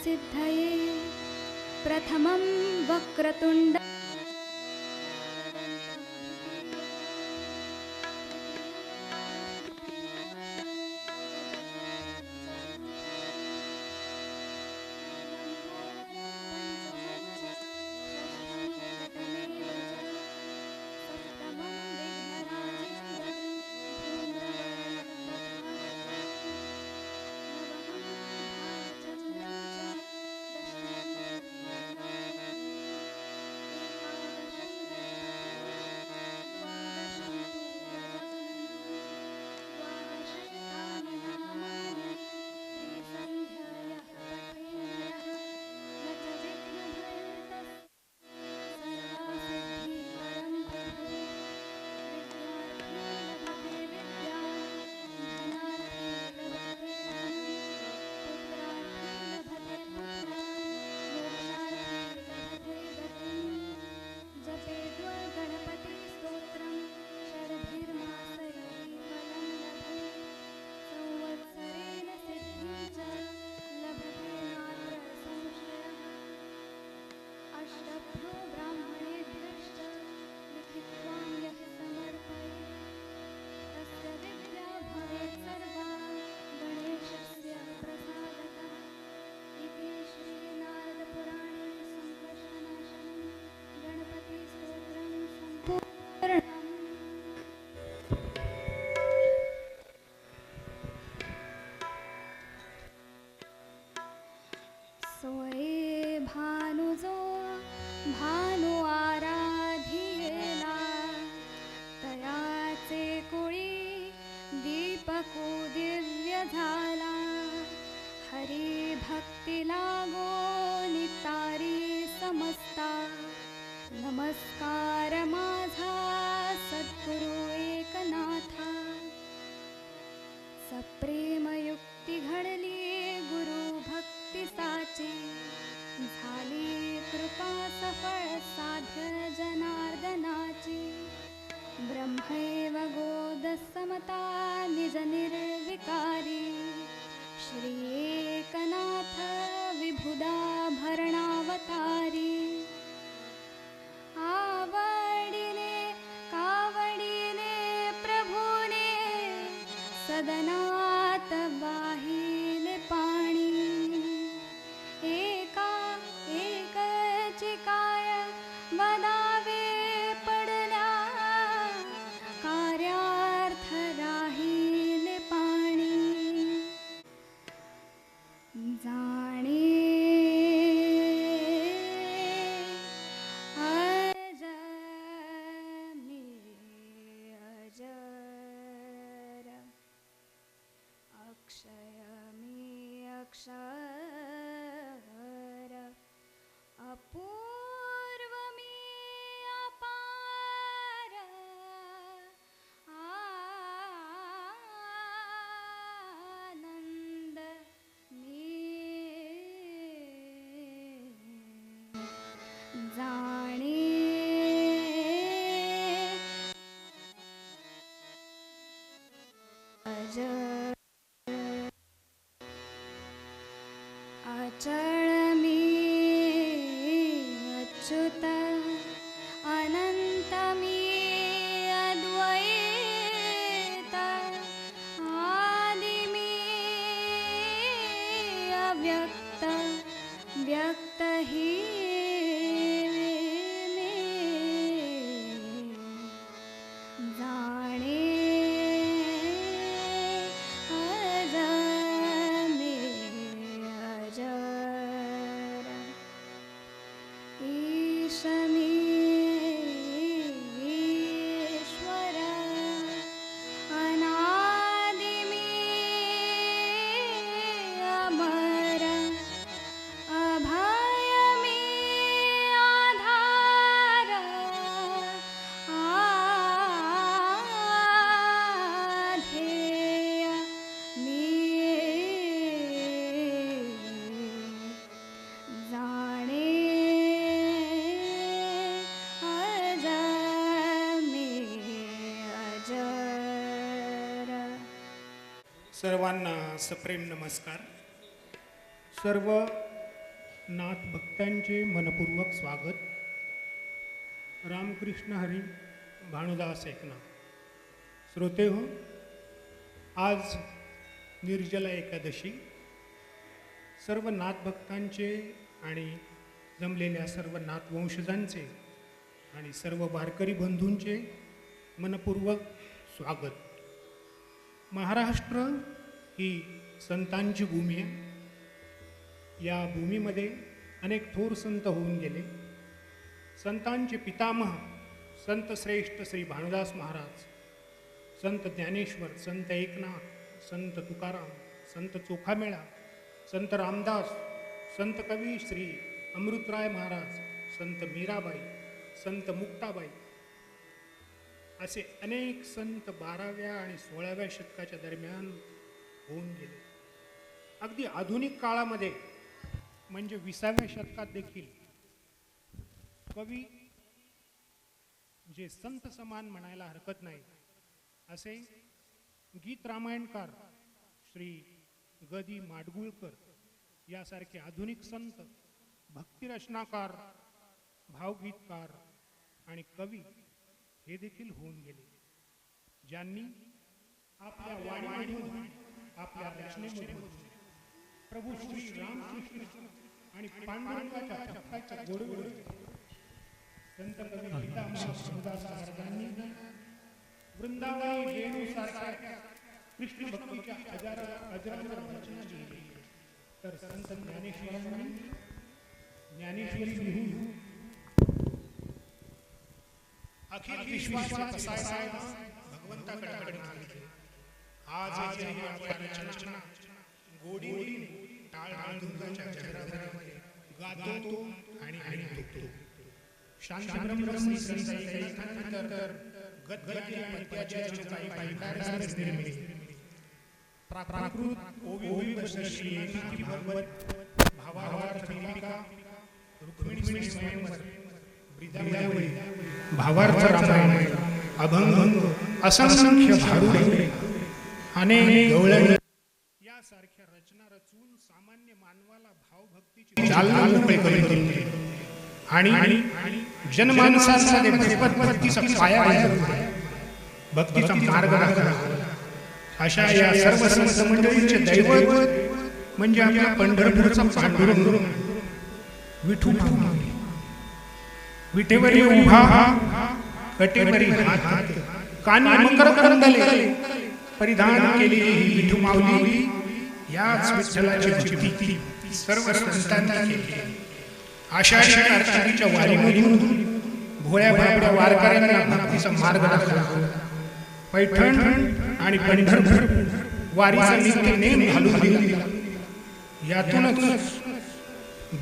सिद्धये प्रथमं वक्रतुण्ड सोये भानुजो भानु आराधियेला तयाचे कुळी दीपको दिव्य झाला हरी भक्ती लागो नितारी समस्ता नमस्कार माझा सद्गुरु एकनाथा सप्रेम युक्ती घडली गुरु भक्ती साची झाली कृपा सफळ साध्य जनार्दनाची ब्रह्मैव गोद समता निज निर्विकारी श्री एकनाथ विभुदा भरणावतारी आवडीने कावडीने प्रभूने सदनात वाहिले पाणी एका एकची काय वदावे पडल्या कार्यार्थ राहिले पाणी जाणे अक्षर अपूर्व मी अपार आनंद मी जाणे अचळ मी अच्युत अनंत मी अद्वैत आदि मी अव्यक्त व्यक्त ही मे जाणे सर्वांना सप्रेम नमस्कार. सर्व नाथ भक्तांचे मनपूर्वक स्वागत. रामकृष्ण हरी भानुदास एकनाथ. श्रोते हो, आज निर्जला एकादशी. सर्व नाथ भक्तांचे आणि जमलेल्या सर्व नाथवंशजांचे आणि सर्व वारकरी बंधूंचे मनपूर्वक स्वागत. महाराष्ट्र ही संतांची भूमी आहे. या भूमीमध्ये अनेक थोर संत होऊन गेले. संतांचे पितामह संत श्रेष्ठ श्री भानुदास महाराज, संत ज्ञानेश्वर, संत एकनाथ, संत तुकाराम, संत चोखामेळा, संत रामदास, संत कवी श्री अमृतराय महाराज, संत मीराबाई, संत मुक्ताबाई असे अनेक संत 12व्या आणि 16व्या शतकाच्या दरम्यान होऊन गेले. अगदी आधुनिक काळामध्ये म्हणजे 20व्या शतकात देखील कवी जे संत समान म्हणायला हरकत नाही असे गीत रामायणकार श्री गदी माडगुळकर यासारखे आधुनिक संत, भक्तिरचनाकार, भावगीतकार आणि कवी हे देखील होऊन गेले, ज्यांनी आपल्या वाणीमधून, आपल्या रचनेमधून प्रभू श्री रामकृष्ण आणि पांडुरंगाच्या भक्ताच्या गोडगोड संत कवी पितामह भानुदास महाराजांनी वृंदावनी वेणूसारख्या कृष्ण भक्तीच्या अजरामर रचना लिहिली. तर संत ज्ञानेश्वरांनी ज्ञानेश्वरी लिहून अखिल विश्वाचा कसायला भगवंताकडे मागितले. आज आपल्या रचना गोडीने टाळमृदंगाच्या जगरामध्ये गातो आणि ऐकतो. शांतब्रह्म श्री संत ऐकल्यानंतर गद्गद्य पद्याच्या काही पायंडार निर्मिली. प्राकृत ओवी श्री एकाकी भगवत भावार्थ दीपिका, रुक्मिणी स्वयंवर, ब्रिदावली, भावार्थ रामायण, अभंग, असंख्य भारुडे, अनेक गवळणी यासारख्या रचना रचून सामान्य मानवाला भावभक्तीची चालना मोकळी करून आणि जनमानसामध्ये भक्तीचा पाया भक्तीचा मार्ग दाखवला. अशा या सर्व संत मंडळींचे दैवत म्हणजे आपल्या पंढरपूरचा पांडुरंग विठू. विटेवरी उभा, कटेवरी हात, कानी मकर करंदले, परिधान केली विठू माऊली. याच विठ्ठलाची भक्ती सर्व संतांनी केली. आषाढी कार्तिकीच्या वारीमधून भोळ्या भाबड्या वारकऱ्यांना भक्तीचा मार्ग दाखवला. पैठण आणि पंढरपूर वारीचा नित्य नेम घालून दिला. यातूनच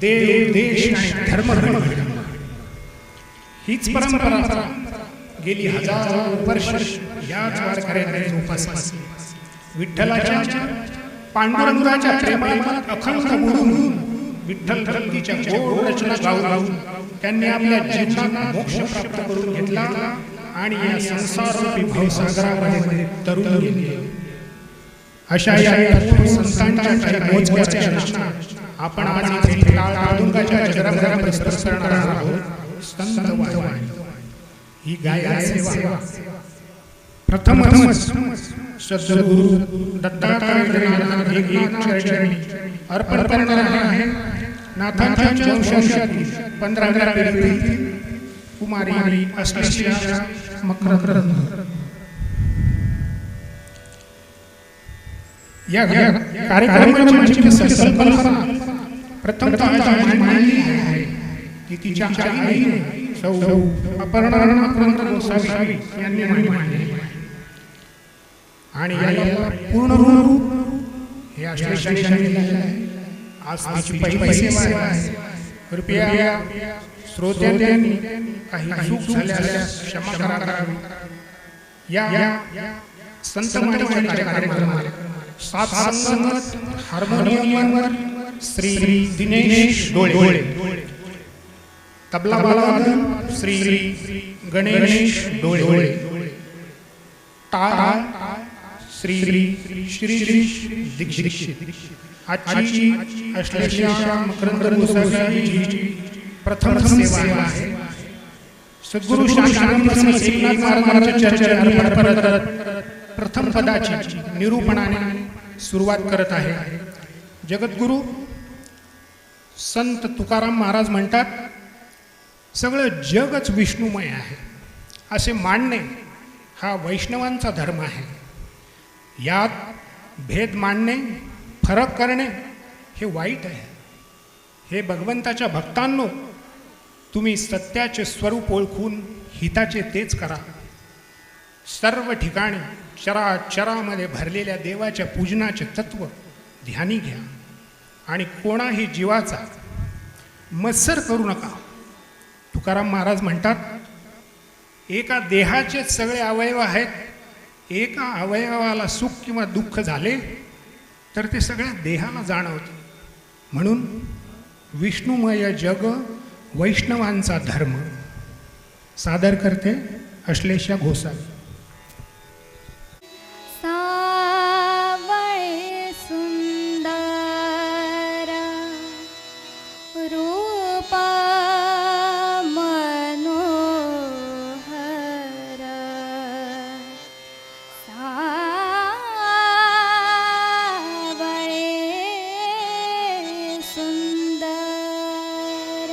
देव, देश आणि धर्म घडला. हीच परंपरा गेली हजारो वर्ष याच वारकऱ्यांनी जोपासली. विठ्ठलाच्या पांडुरंगाच्या प्रेमात अखंड बुडून विठ्ठल भक्तीच्या गोड रचना गाऊन त्यांनी आपल्या जीवनात मोक्ष प्राप्त करून घेतला आणि या संसाररूपी भवसागरामध्ये तरुण गेले. अशा या संतांच्या काही मोजक्या रचना आपण आज इथे टाळमृदंगाच्या जगरामध्ये प्रस्तुत करणार आहोत. संत वाणी ही गायन सेवा प्रथमच सद्गुरु दत्तात्रय एकनाथ चरणी अर्पण करणार आहे. नाथांच्या वंशातील 15व्या पिढीतील कुमारी अस्पृश्य मकरंद. या कार्यक्रमाची मुख्य संकल्पना प्रथमतः मांडली आहे ती तिच्या आईने सौ अपर्णा मकरंद गोसावी यांनी मांडली आणि याला पूर्ण रूप हे आश्लेषाने आज तिची पहिली सेवा आहे. कृपया श्रोत्यांनी काही चूक झाल्यास क्षमा करावी. या संत मंडळीच्या कार्यक्रमात सात संगत हार्मोनियमवर श्री दिनेश डोळे, तबला वादन श्री गणेश डोळे, टाळ श्री श्री दीक्षित, आजची अश्लेषा मकरंद गोसावीजी प्रथम सेवा आहे. सद्गुरु शांतानंद एकनाथ महाराजांच्या चरणी अर्पण करत प्रथम पदाची निरूपणाने सुरुवात करत आहे. जगद्गुरु संत तुकाराम महाराज म्हणतात, सगळं जगच विष्णुमय आहे असे मानणे हा वैष्णवांचा धर्म आहे. यात भेद मानणे, फरक करणे हे वाईट आहे. हे भगवंताच्या भक्तांनो, तुम्ही सत्याचे स्वरूप ओळखून हिताचे तेच करा. सर्व ठिकाणी चराचरामध्ये भरलेल्या देवाच्या पूजनाचे तत्व ध्यानी घ्या आणि कोणाही जीवाचा मत्सर करू नका. तुकाराम महाराज म्हणतात, एका देहाचे सगळे अवयव आहेत. एका अवयवाला सुख किंवा दुःख झाले तर ते सगळ्या देहाला जाणवते. म्हणून विष्णुमय जग वैष्णवांचा धर्म. सादर करते अश्लेषा घोसावी. सावळे सुंदर रूप मनोहर, सावळे सुंदर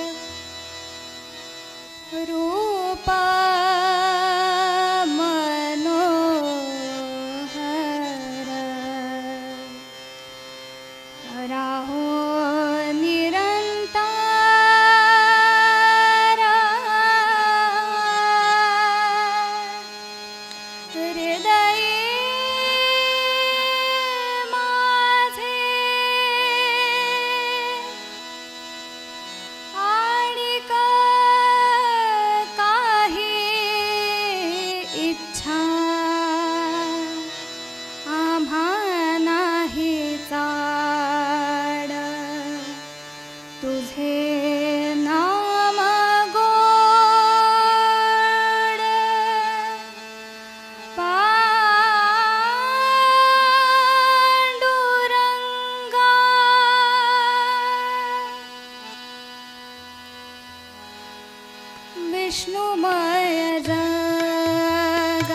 रूप मनोहर, राहो निरंतर हृदयी माझे आणि काही इच्छा आम्हा नाही चाड, तुझे नाम गोड पांडुरंगा. विष्णुमय जग,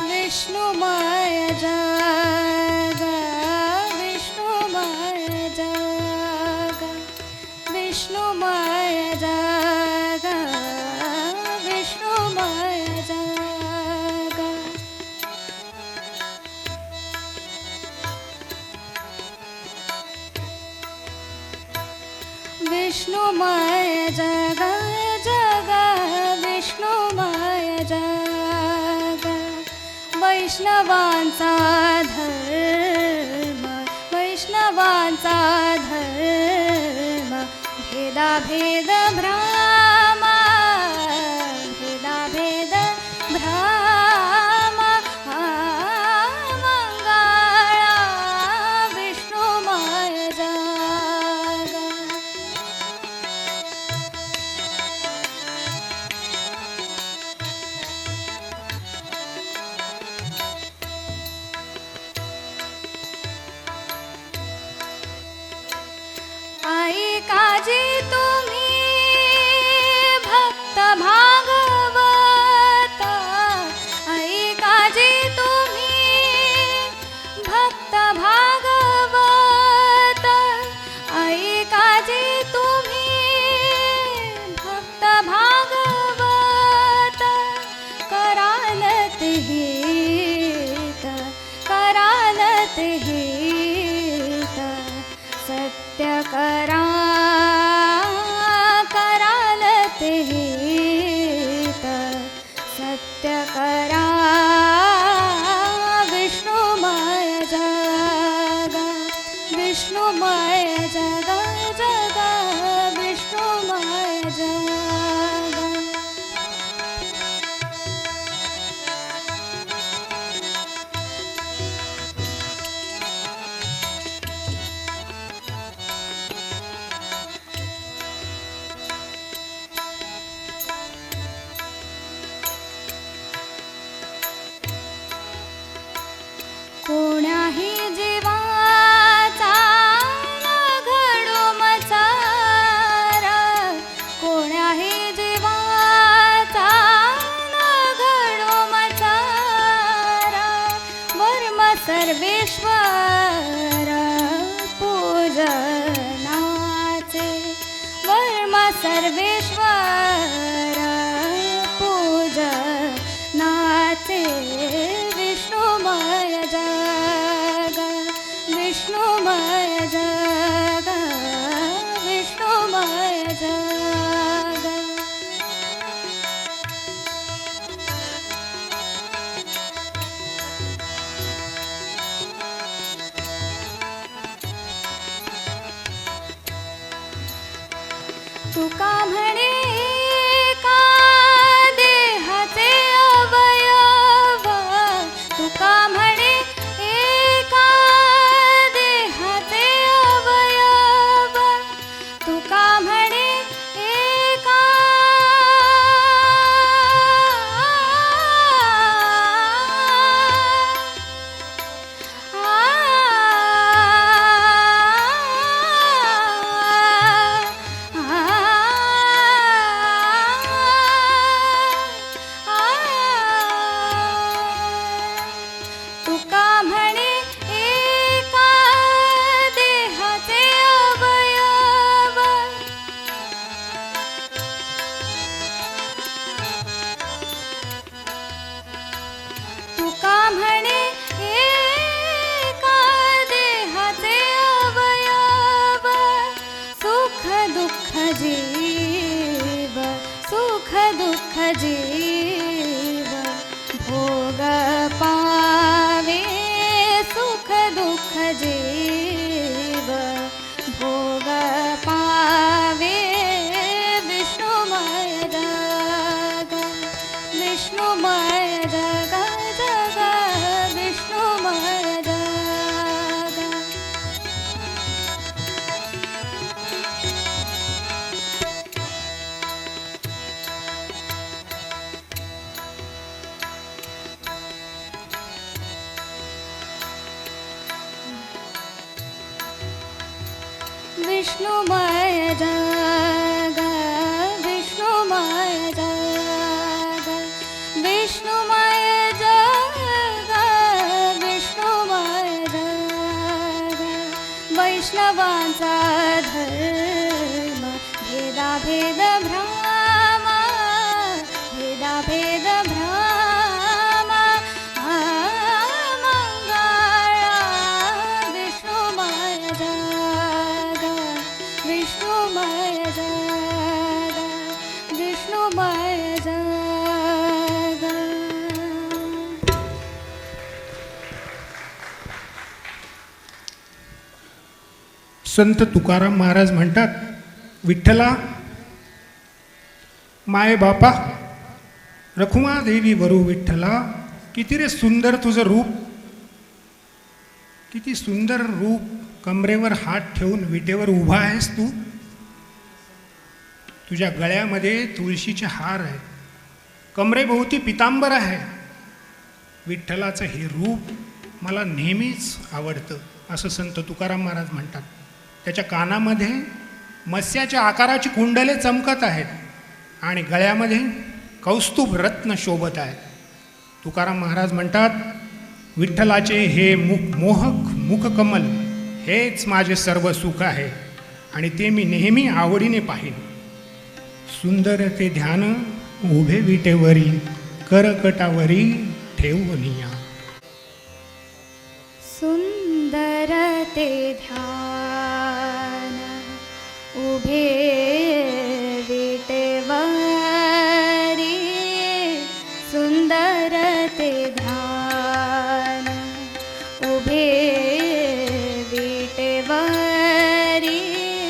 विष्णुमय जग, विष्णुमय जग, विष्णुमय जग, विष्णुमय जग. विष्णुमय जग, जग विष्णुमय जग. वैष्णवांचा धर्म, वैष्णवांचा धर्म. भेदाभेद भ्राम, भेदाभेद भ्राम. मंगळा विष्णुमय जग. आई काजी तुम्ही भक्त भागवत, आई काजी तुम्ही भक्त भागवत, आई काजी तुम्ही भक्त भागवत. करालत हित, करालत हित, सत्य करा करालत हित, सत्य करा. विष्णुमय जग, विष्णुमय जग, जग विष्णुमय जग. तुका म्हणे का देहाचे अवयव, तुका म्हणे एका देहाचे अवयव, तुका म्हणे एका तुका म्हणे एका देहाचे अवयव, तुका म्हणे एका देहाचे अवयव, सुख दुःख जीव, सुख दुःख जीव भोग पावे, सुख दुःख जीव भोग पावे, विष्णुमय जग, विष्णुमय जग, जग विष्णुमय जग. विष्णुमय जग, विष्णुमय जग, विष्णुमय जग, विष्णुमय जग. वैष्णवांचा धर्म भेदाभेद भ्रम, भेदाभेद भ्रम मंगळा, विष्णुमय जग, विष्णुमय जग, विष्णुमय जग. संत तुकाराम महाराज म्हणतात, विठ्ठला माये बापा रखुमा देवी वरू विठ्ठला, किती रे सुंदर तुझं रूप, किती सुंदर रूप. कमरेवर हात ठेवून विटेवर उभा आहेस तू, तुझ्या गळ्यामध्ये तुळशीचे हार आहे, कमरेभोवती पितांबर आहे. विठ्ठलाचं हे रूप मला नेहमीच आवडतं, असं संत तुकाराम महाराज म्हणतात. त्याच्या कानामध्ये मत्स्याच्या आकाराची कुंडले चमकत आहेत आणि गळ्यामध्ये कौस्तुभ रत्न शोभत आहेत. तुकाराम महाराज म्हणतात, विठ्ठलाचे हे मोहक मुखकमल हेच माझे सर्व सुख आहे आणि ते मी नेहमी आवडीने पाहीन. सुंदर ते ध्यान उभे विटेवरी, करकटावरी ठेवूनिया. सुंदर ते ध्यान उभे विटेवरी, सुंदर ते ध्यान उभे विटेवरी,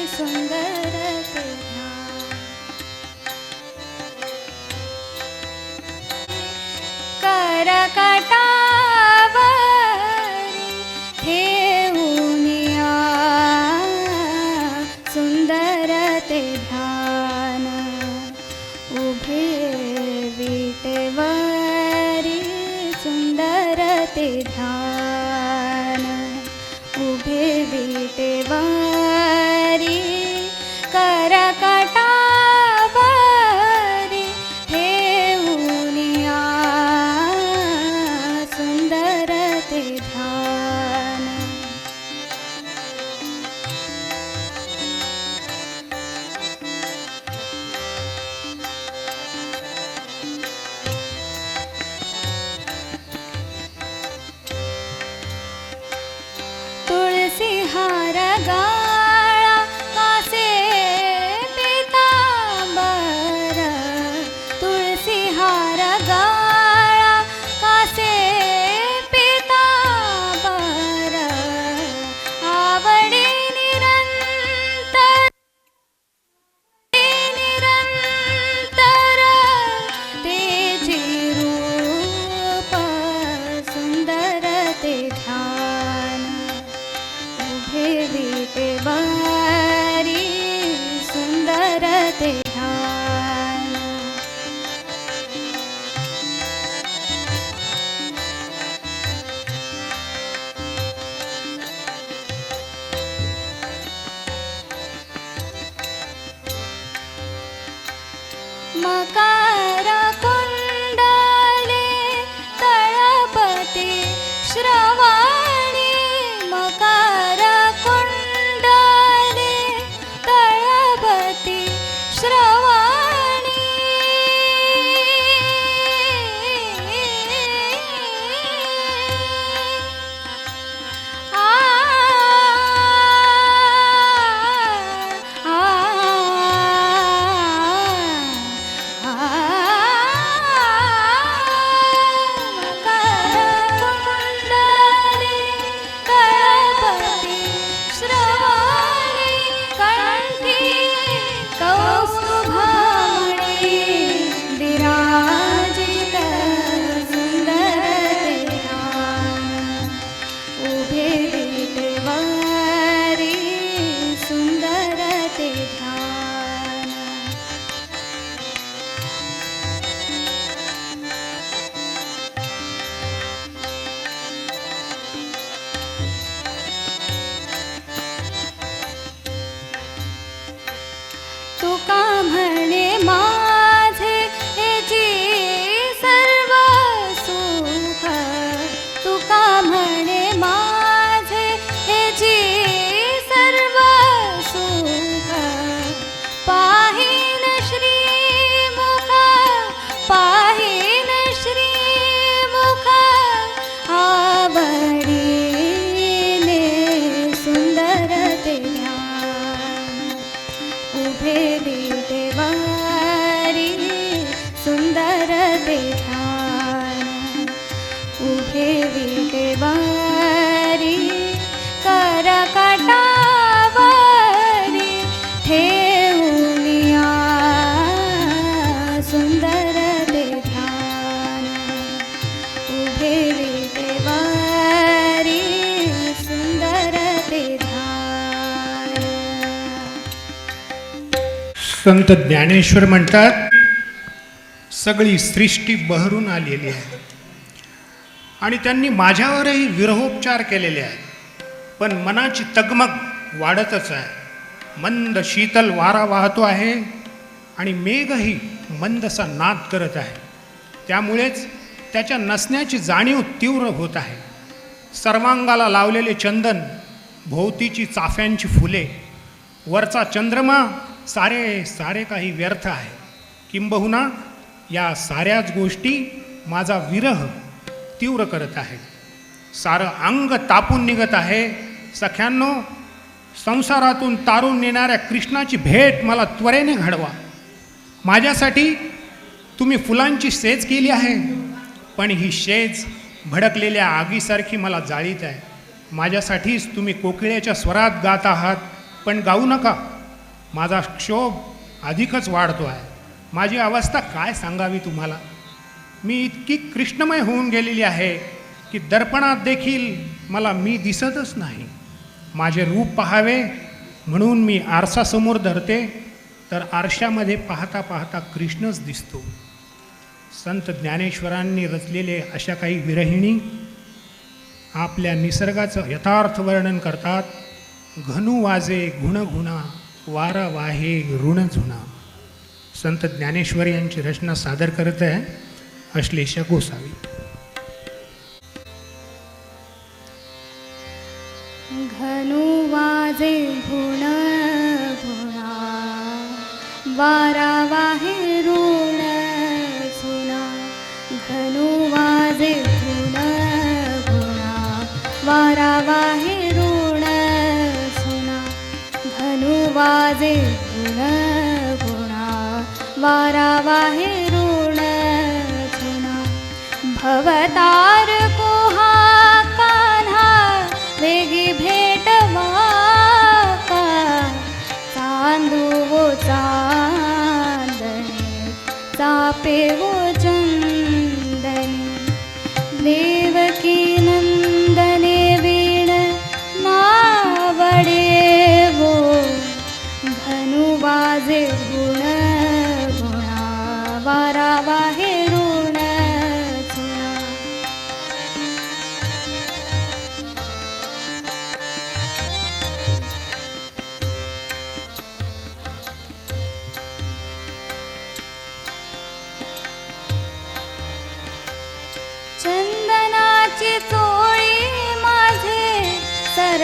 सुंदर ते ध्यान. करकटावरी ठेवूनिया, सुंदर ते ध्यान उभे विटेवरी, सुंदर ते ध्यान उभे विटेवरी, करकटावरी ठेवूनिया, सुंदर ते ध्यान. मकर कुंडले तळपती श्रवणी मकर कुंडले तळपती श्रवणी तुका म्हणे माझे हे जी सर्व सुख तुका म्हणे माझे हे जी सर्व सुख पाहिन श्रीमुख पाहिन श्रीमुख आवडीने सुंदर ते उभे देवारी सुंदर ते ध्यान उभे देवारी करकटावरी ठेवूनिया सुंदर ते ध्यान उभे देवारी सुंदर ते ध्यान. संत ज्ञानेश्वर म्हणतात, सगळी सृष्टी बहरून आलेली आहे आणि त्यांनी माझ्यावरही विरहोपचार केलेले आहेत, पण मनाची तगमग वाढतच आहे. मंद शीतल वारा वाहतो आहे आणि मेघही मंदसा नाद करत आहे. त्यामुळेच त्याच्या नसण्याची जाणीव तीव्र होत आहे. सर्वांगाला लावलेले चंदन, भोवतीची चाफ्यांची फुले, वरचा चंद्रमा सारे काही व्यर्थ आहे. किंबहुना या साऱ्याच गोष्टी माझा विरह तीव्र करत आहे. सारं अंग तापून निघत आहे. सख्यांनो, संसारातून तारून नेणाऱ्या कृष्णाची भेट मला त्वरेने घडवा. माझ्यासाठी तुम्ही फुलांची शेज केली आहे, पण ही शेज भडकलेल्या आगीसारखी मला जाळीत आहे. माझ्यासाठीच तुम्ही कोकिळेच्या स्वरात गात आहात, पण गाऊ नका. माझा क्षोभ अधिकच वाढतो आहे. माझी अवस्था काय सांगावी तुम्हाला. मी इतकी कृष्णमय होऊन गेलेली आहे की दर्पणात देखील मला मी दिसतच नाही. माझे रूप पाहावे म्हणून मी आरसासमोर धरते, तर आरशामध्ये पाहता पाहता कृष्णच दिसतो. संत ज्ञानेश्वरांनी रचलेले अशा काही विरहिणी आपल्या निसर्गाचं यथार्थ वर्णन करतात. घनु वाजे गुणगुणा, वारा वाहे ऋण झुणा. संत ज्ञानेश्वर यांची रचना सादर करत आहे अश्लेषा गोसावी. घनु वाजे गुण गुणा, वारा वाहे ऋण झुणा. घनु वाजे गुण गुणा, वारा वाहे ऋण झुणा. घनु वाजे गुण गुणा, वारा वाहे ऋण झुणा. भवतार कोहा कान्हा वेगी भेटवा का. चांदू वो चांदणी, चापे वो चंदनी. देवकी नंदने वीण नावडे वो. घनु वाजे गुण गुणा, वारा वाहे ऋण झुणा.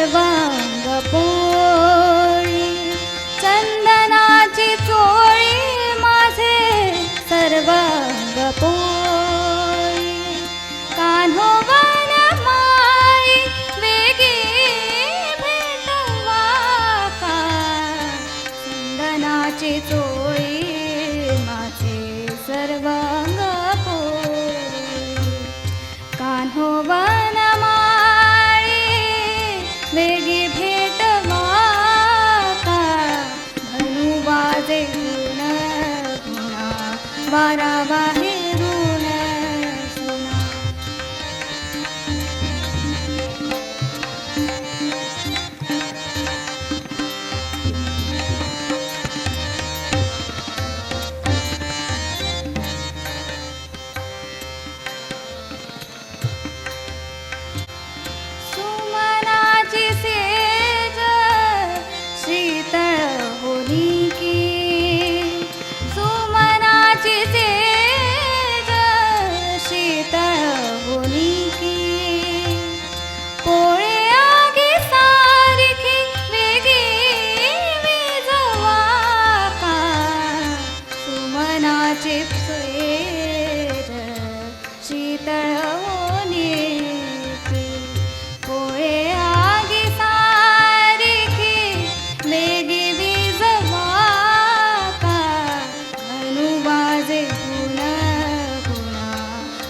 सर्वांग पोळी चंदनाची चोळी माझे सर्वांग पोळी कान्होवन माई वेगी भेटवा का चंदनाची चोळी माझे सर्वांग पोळी कान्होवन वेगी भेटवा का धनु वाजे गुण गुणा वारा बाहेरून सुना सुमनाची सेज शीतळ होली की सुमनाची सेज शीतळ होली की पोळे आगी सारखी वेगी विजवा का सुमनाची सेज शीतळ होली की पोळे आगी सारखी वेगी विजवा का धनु वाजे गुण गुणा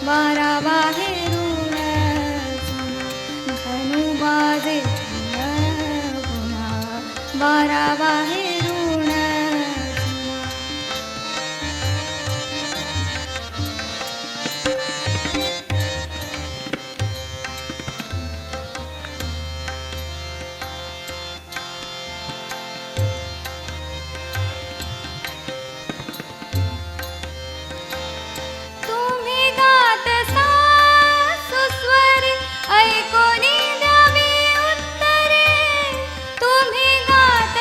वारा बाहेरून सुना धनु वाजे गुण गुणा वारा बाहेरून सुना तुम्ही गात सुस्वरी ऐकोनी द्यावी उत्तरे तुम्ही गात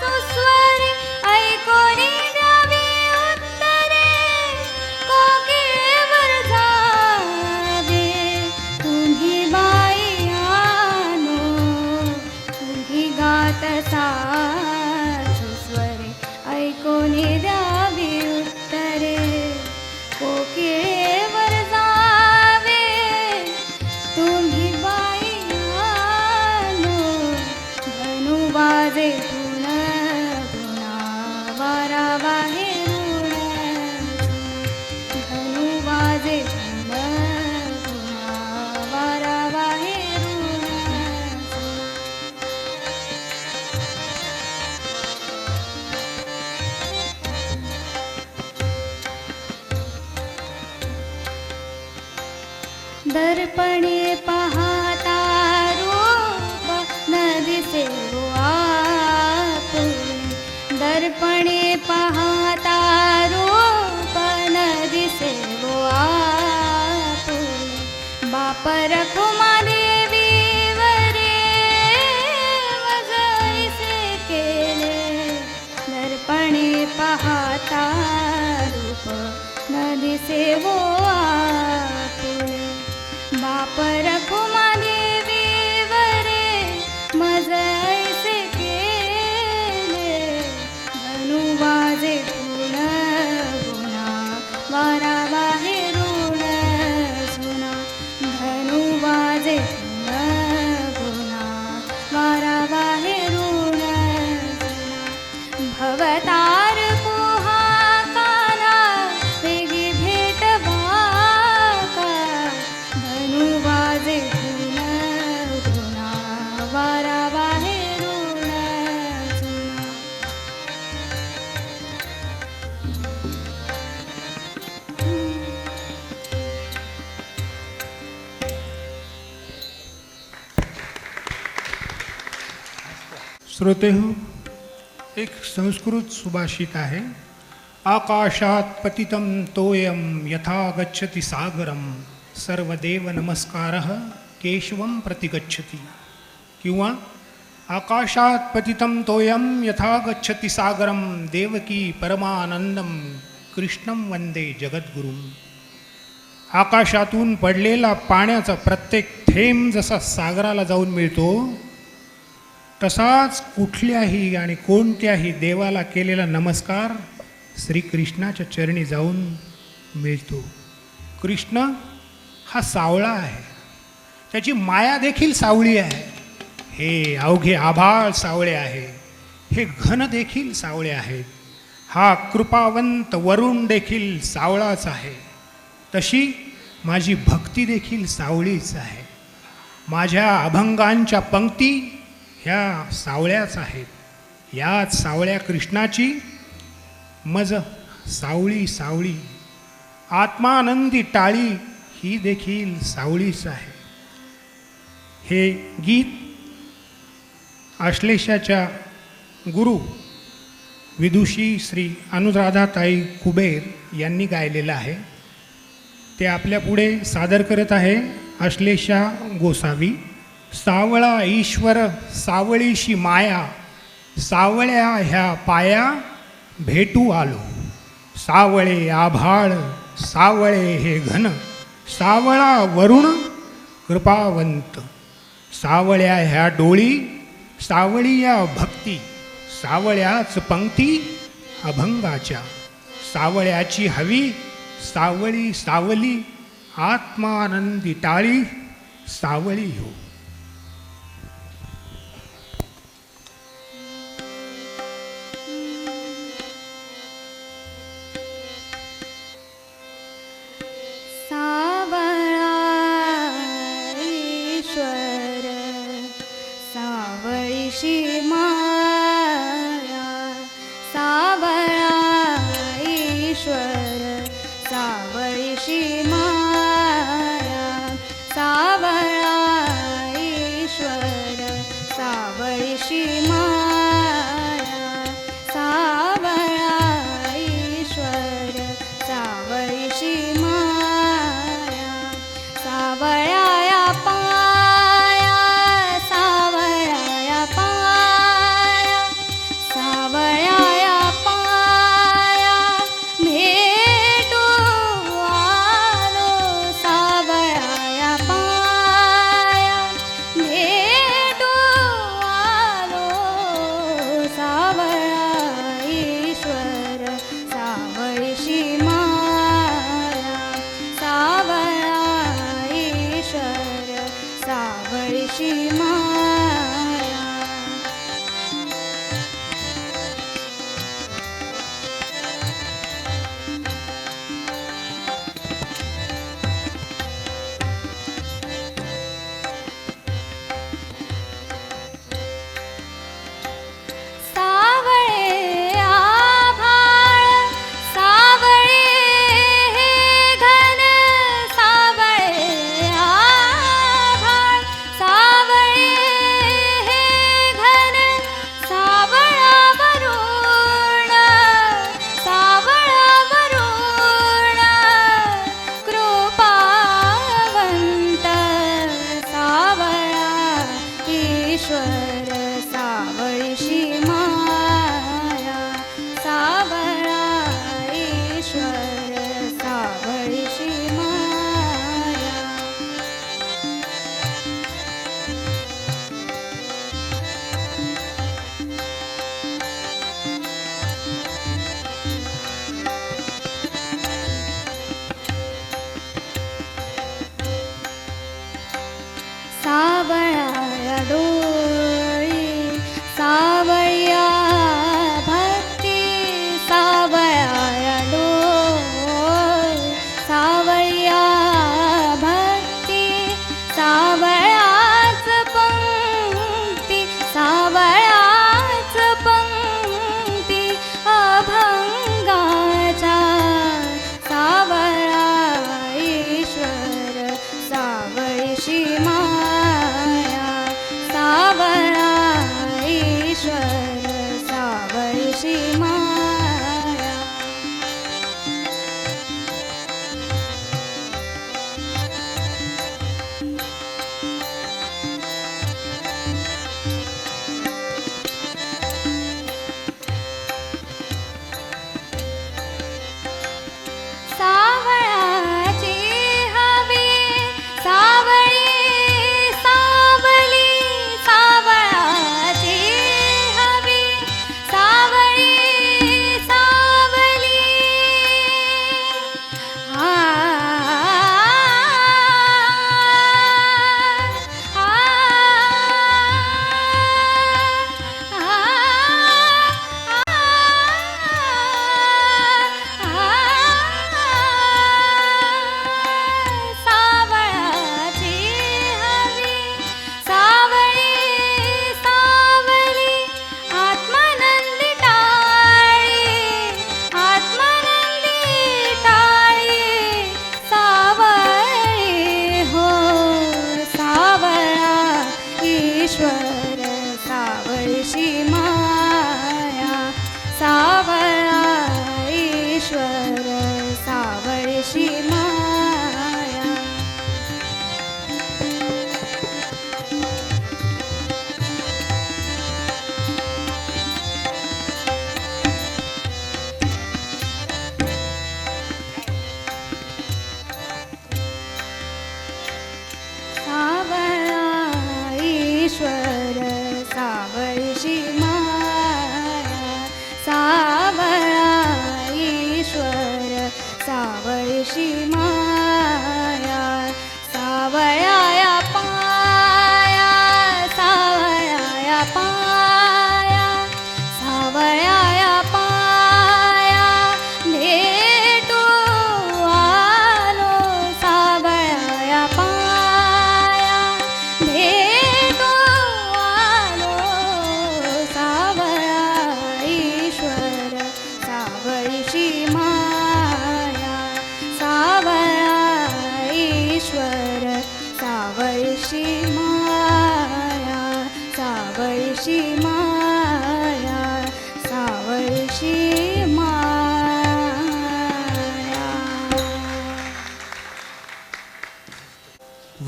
सुस्वरी ऐकोनी द्यावी उत्तरे कोकिळेवर जावे तुम्ही बाई आनो तुम्ही गात सुस्वरी ऐकोनी द्यावी उत्तरे कोकिळेवर जावे तुम्ही बाई आनो धनु वाजे गुण गुणा वारा बाहेरून धनु वाजे गुण गुणा वारा बाहेरून दर्पणे पाहता रूप न दिसे वो आपुले दर्पणे पाहता रूप न दिसे वो आपुले बाप रखुमा देवी वरे वजैसे केले दर्पणे पाहता रूप न दिसे वो आपुले बाप रखुमा देवी वरे मज ऐसे केले धनु वाजे गुण गुणा वारा बाहेरून सुना धनु वाजे गुण गुणा वारा बाहेरून सुना भवतार कुहाकाना वेगी भेटवा का धनु वाजे गुण गुणा वारा बाहेरून सुना श्रोते हो, एक संस्कृत सुभाषित आहे. आकाशात पतितं तोयम यथा गच्छति सागरम सर्वदेव नमस्कारः केशवम प्रतिगच्छति. किंवा आकाशात पतितं तोयम यथा गच्छति सागरम देवकी परमानंदम कृष्णं वंदे जगद्गुरुम. आकाशातून पडलेला पाण्याचा प्रत्येक थेंब जसा सागराला जाऊन मिळतो, तसाच कुठल्याही आणि कोणत्याही देवाला केलेला नमस्कार श्रीकृष्णाच्या चरणी जाऊन मिळतो. कृष्ण हा सावळा आहे, त्याची माया देखील सावळी आहे. हे अवघे आभाळ सावळे आहे, हे घन देखील सावळे आहेत. हा कृपावंत वरुण देखील सावळाच आहे. तशी माझी भक्ती देखील सावळीच आहे. माझ्या अभंगांच्या पंक्ती ह्या सावळ्याच आहेत. याच सावळ्या कृष्णाची मज सावळी सावळी, आत्मानंदी टाळी ही देखील सावळीच आहे. हे गीत आश्लेषाच्या गुरु विदुषी श्री अनुराधाताई कुबेर यांनी गायलेलं आहे. ते आपल्या पुढे सादर करत आहे आश्लेषा गोसावी. सावळा ईश्वर सावळीशी माया, सावळ्या ह्या पाया भेटू आलो. सावळे आभाळ सावळे हे घन, सावळा वरुण कृपावंत. सावळ्या ह्या डोळी सावळी या भक्ती, सावळ्याच पंक्ती अभंगाच्या. सावळ्याची हवी सावळी सावली, आत्मानंदी टाळी सावळी हो. सावळा ईश्वर सावळीशी माया, सावळा ईश्वर सावळीशी माया, सावळा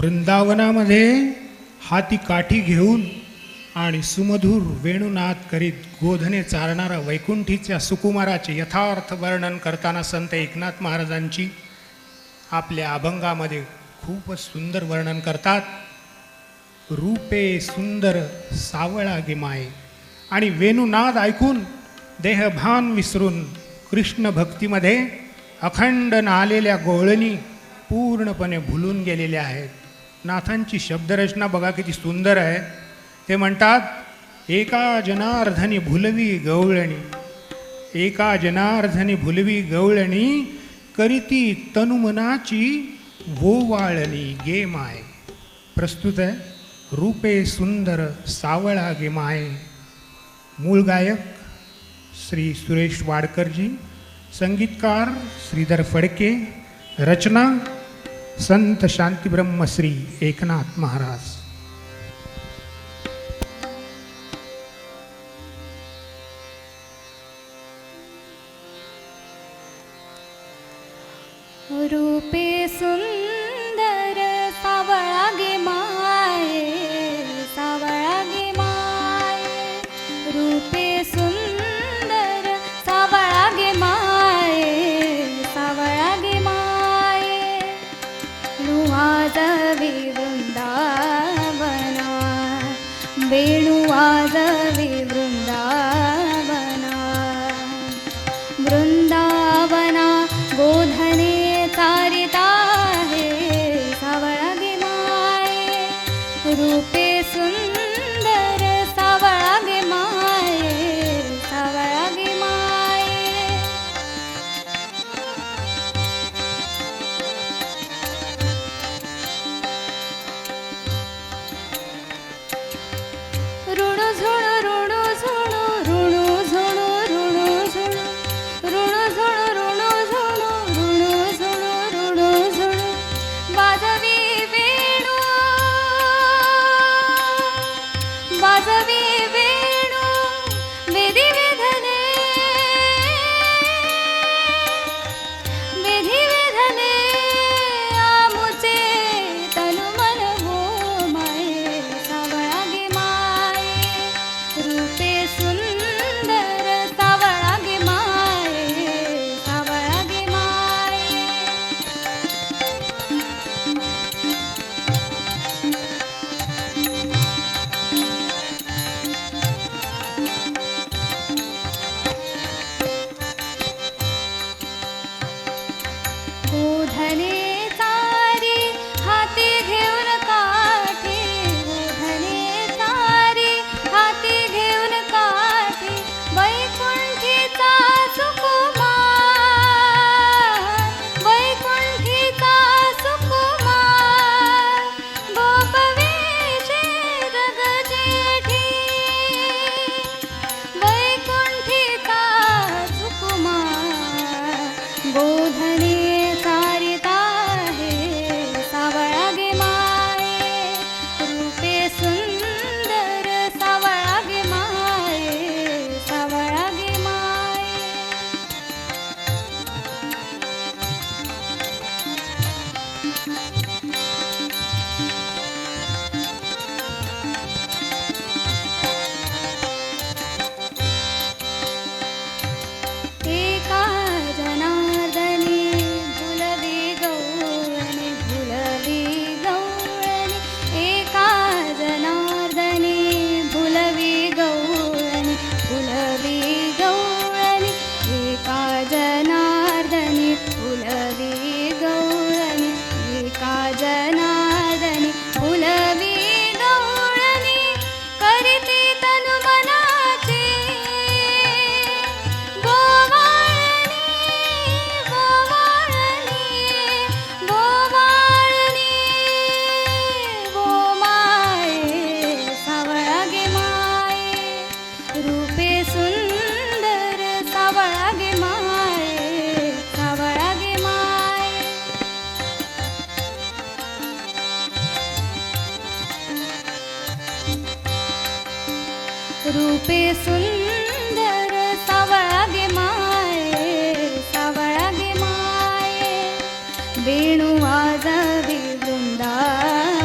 वृंदावनामध्ये हाती काठी घेऊन आणि सुमधुर वेणुनाद करीत गोधने चालणारा वैकुंठीच्या सुकुमाराचे यथार्थ वर्णन करताना संत एकनाथ महाराजांची आपल्या अभंगामध्ये खूपच सुंदर वर्णन करतात. रूपे सुंदर सावळा गे माये, आणि वेणुनाद ऐकून देहभान विसरून कृष्ण भक्तीमध्ये अखंड नालेल्या गोळणी पूर्णपणे भुलून गेलेल्या आहेत. नाथांची शब्दरचना बघा किती सुंदर आहे. ते म्हणतात, एका जनार्धनी भुलवी गवळणी, एका जनार्धनी भुलवी गवळणी, करीती तनुमनाची वोवाळणी गे माय. प्रस्तुत आहे रूपे सुंदर सावळा गे माय. मूळ गायक श्री सुरेश वाडकरजी, संगीतकार श्रीधर फडके, रचना संत शांतीब्रह्म श्री एकनाथ महाराज. रूपे सुंदर सावळा गे माये, सावळा गे माये. रूपे सुंदर सावळा गे माये, सावळा गे माये. वाजवी वृंदावना, वेणू वाजवी वृंदावना. वृंदावना गोधने चारिता है, सावळा गे माये. रूपे सुंदर सावळा गे माये, सावळा गे माये. ऋणू झुणू ऋणू झुणू, ऋणू झुणू ऋणू झुणू, ऋणू झुणू ऋणू झुणू, ऋणू झुणू ऋणू झुणू. वाजवी वेणू, वाजवी वेणू, विधी विधने, विधी विधने. आमुचे तनु मन हो माये, सावळा गे माये. रूपे सुंदर सावळा गे माये, सावळा गे माये. गोधने चारी हाती घेऊन काठी, गोधने चारी हाती घेऊन काठी. वैकुंठीचा सुकुमार, वैकुंठीचा सुकुमार. गोपवेशे जग जेठी, वैकुंठीचा सुकुमार. गोधने चारिता है, सावळा गे माये. रूपे सुंदर सावळा गे माये, सावळा गे माये. एका जनार्दनी भुलवी गवळणी, भुलवी गवळणी. एका जनार्दनी भुलवी गवळणी, भुलवी गवळणी. एका जनार्दनी भुलवी गवळणी, एका जनार्दनी भुलवी गवळणी. करीती तनु मनाची वोवाळणी, वोवाळणी, वोवाळणी. वो माये, सावळा गे माये. रूपे सुंदर सावळा गे माये, सावळा गे माये. रूपे सुंदर सावळा गे माये, सावळा गे माये. वेणू वाजवी वृंदावना,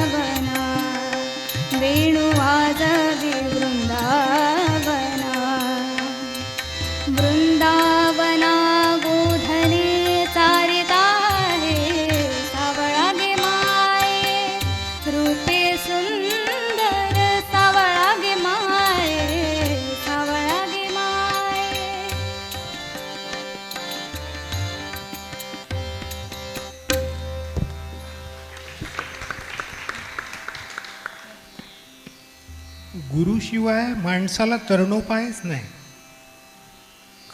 वृंदावना गोधने चारिता हे सावळा गे माये रूपे सुंदर सावळा गे माये सावळा गे माये. गुरुशिवाय माणसाला तरणोपायच नाही.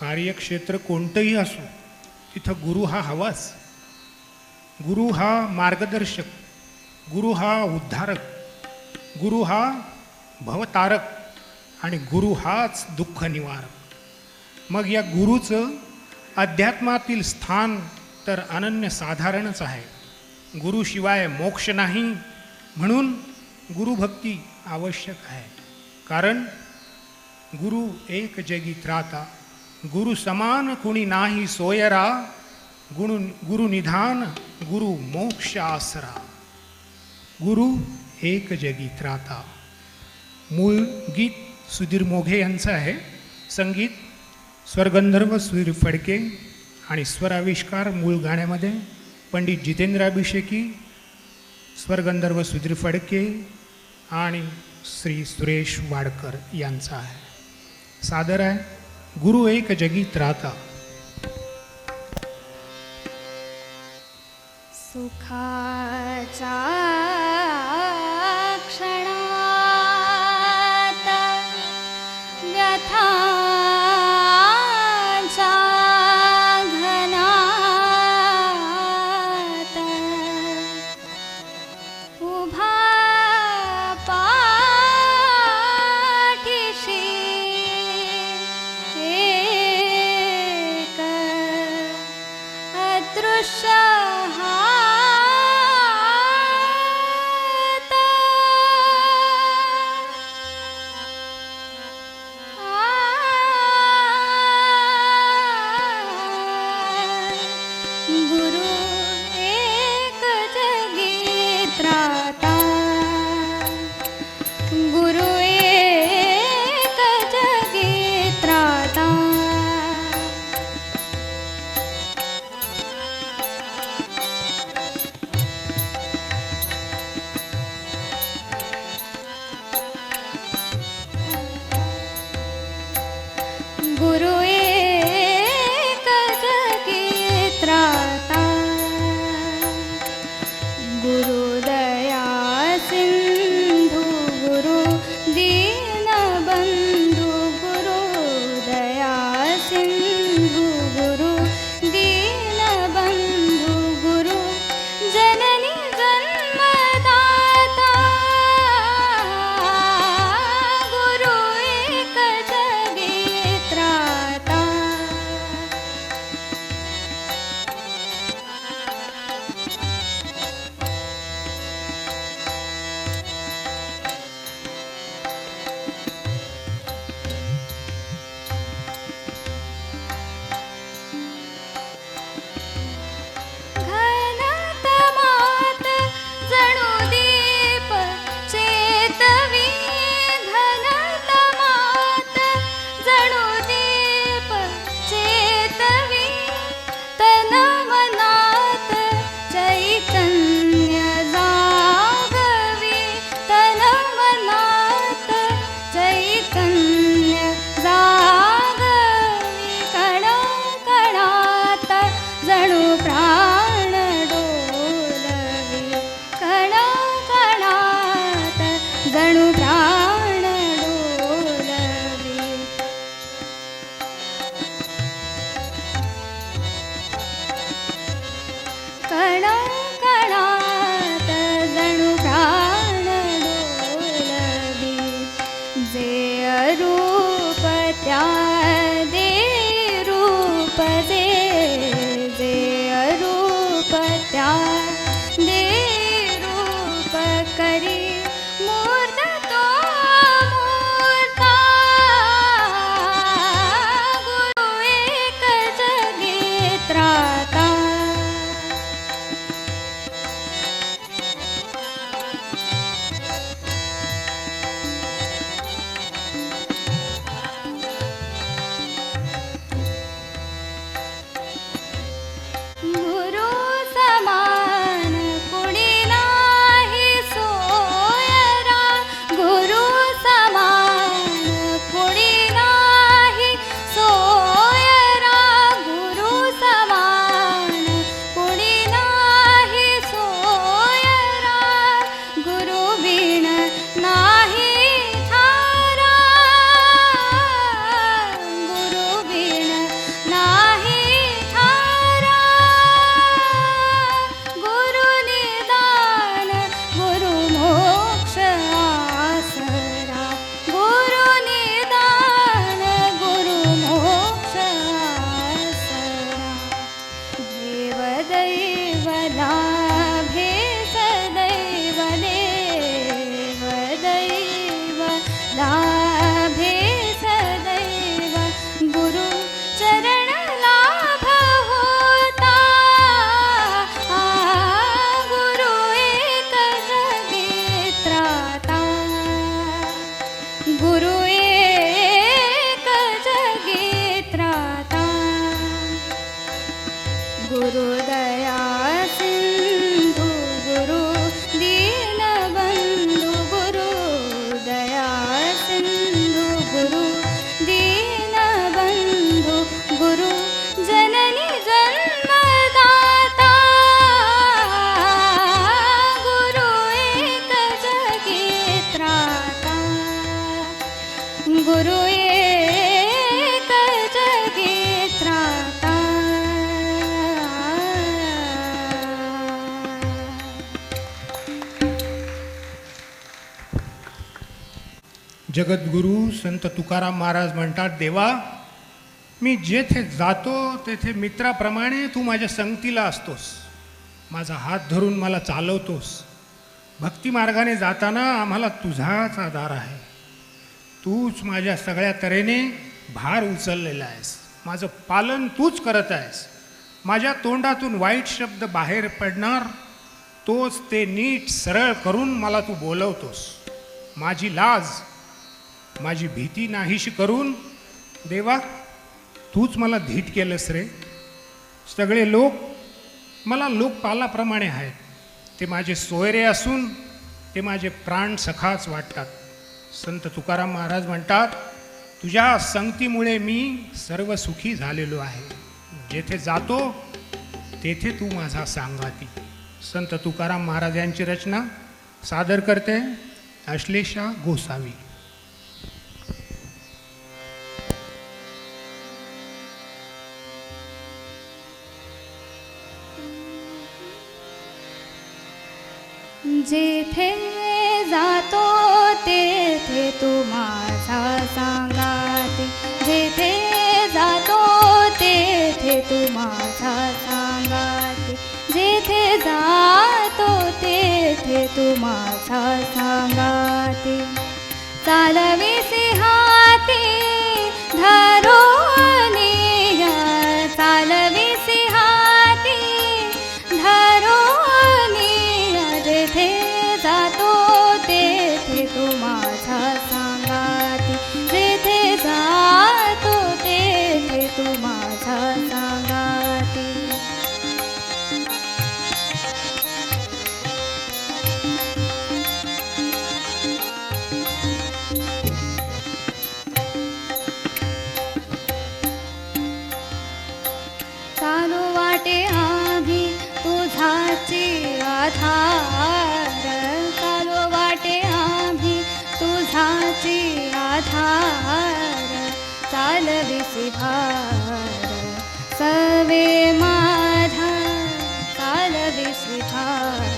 कार्यक्षेत्र कोणतंही असो तिथं गुरु हा हवाच. गुरु हा मार्गदर्शक, गुरु हा उद्धारक, गुरु हा भवतारक आणि गुरु हाच दुःख निवारक. मग या गुरुचं अध्यात्मातील स्थान तर अनन्यसाधारणच आहे. गुरुशिवाय मोक्ष नाही, म्हणून गुरुभक्ती आवश्यक आहे. कारण गुरु एक जगी त्राता, गुरु समान कुणी नाही सोयरा, गुरु निधान गुरु मोक्ष आसरा. गुरु एक जगी त्राता. मूळ गीत सुधीर मोघे यांचं आहे. संगीत स्वरगंधर्व सुधीर फडके आणि स्वराविष्कार मूळ गाण्यामध्ये पंडित जितेंद्र अभिषेकी, स्वरगंधर्व सुधीर फडके आणि श्री सुरेश वाडकर यांचा आहे. सादर आहे गुरु एक जगी त्राता. सुखाचा क्षणात व्यथांचा घनात उभा पाठीशी एक अदृश्य गुरु एक जगी त्राता. गुरु एक जगी त्राता. गुरु एक जगी त्राता. गुरु दया सिंधु गुरु दीनबंधु गुरु दया सिंधु गुरु दीनबंधु गुरु जननी जन्मदाता. गुरु एक जगी त्राता. त्राता गुरुदया सिंधु गुरु दीनबंधु गुरुदया सिंधु गुरु दीनबंधु गुरु जननी जन्मदाता गुरु एक जगी त्राता गुरु एक जगी त्राता जगद्गुरू संत तुकाराम महाराज म्हणतात, देवा मी जेथे जातो तेथे मित्राप्रमाणे तू माझ्या संगतीला असतोस, माझा हात धरून मला चालवतोस. भक्ती मार्गाने जाताना आम्हाला तुझाच आधार आहे. तूच माझ्या सगळ्या तऱ्हेने भार उचललेला आहेस, माझं पालन तूच करत आहेस. माझ्या तोंडातून वाईट शब्द बाहेर पडणार तोच ते नीट सरळ करून मला तू बोलवतोस. माझी लाज माझी भीती नाहीशी करून देवा तूच मला धीट केलंस रे. सगळे लोक मला लोकपालाप्रमाणे आहेत. ते माझे सोयरे असून ते माझे प्राण सखाच वाटतात. संत तुकाराम महाराज म्हणतात, तुझ्या संगतीमुळे मी सर्व सुखी झालेलो आहे. जेथे जातो तेथे तू माझा सांगाती. संत तुकाराम महाराज यांची रचना सादर करते अश्लेषा गोसावी. जेथे जातो तेथे तू माझा सांगाती. जेथे जातो तेथे तू माझा सांगाती. जेथे जातो तेथे तू माझा सांगाती. चालविसी हाती धरून य चालविसी हाती धरून य. जेथे जातो तेथे तू माझा सांगाती. जेथे जातो तेथे तू माझा सांगाती. चालू वाटे आम्ही तुझाची आधार. चालू वाटे आम्ही तुझाची आधार. चालविसी भार सवे माझा. चालविसी भार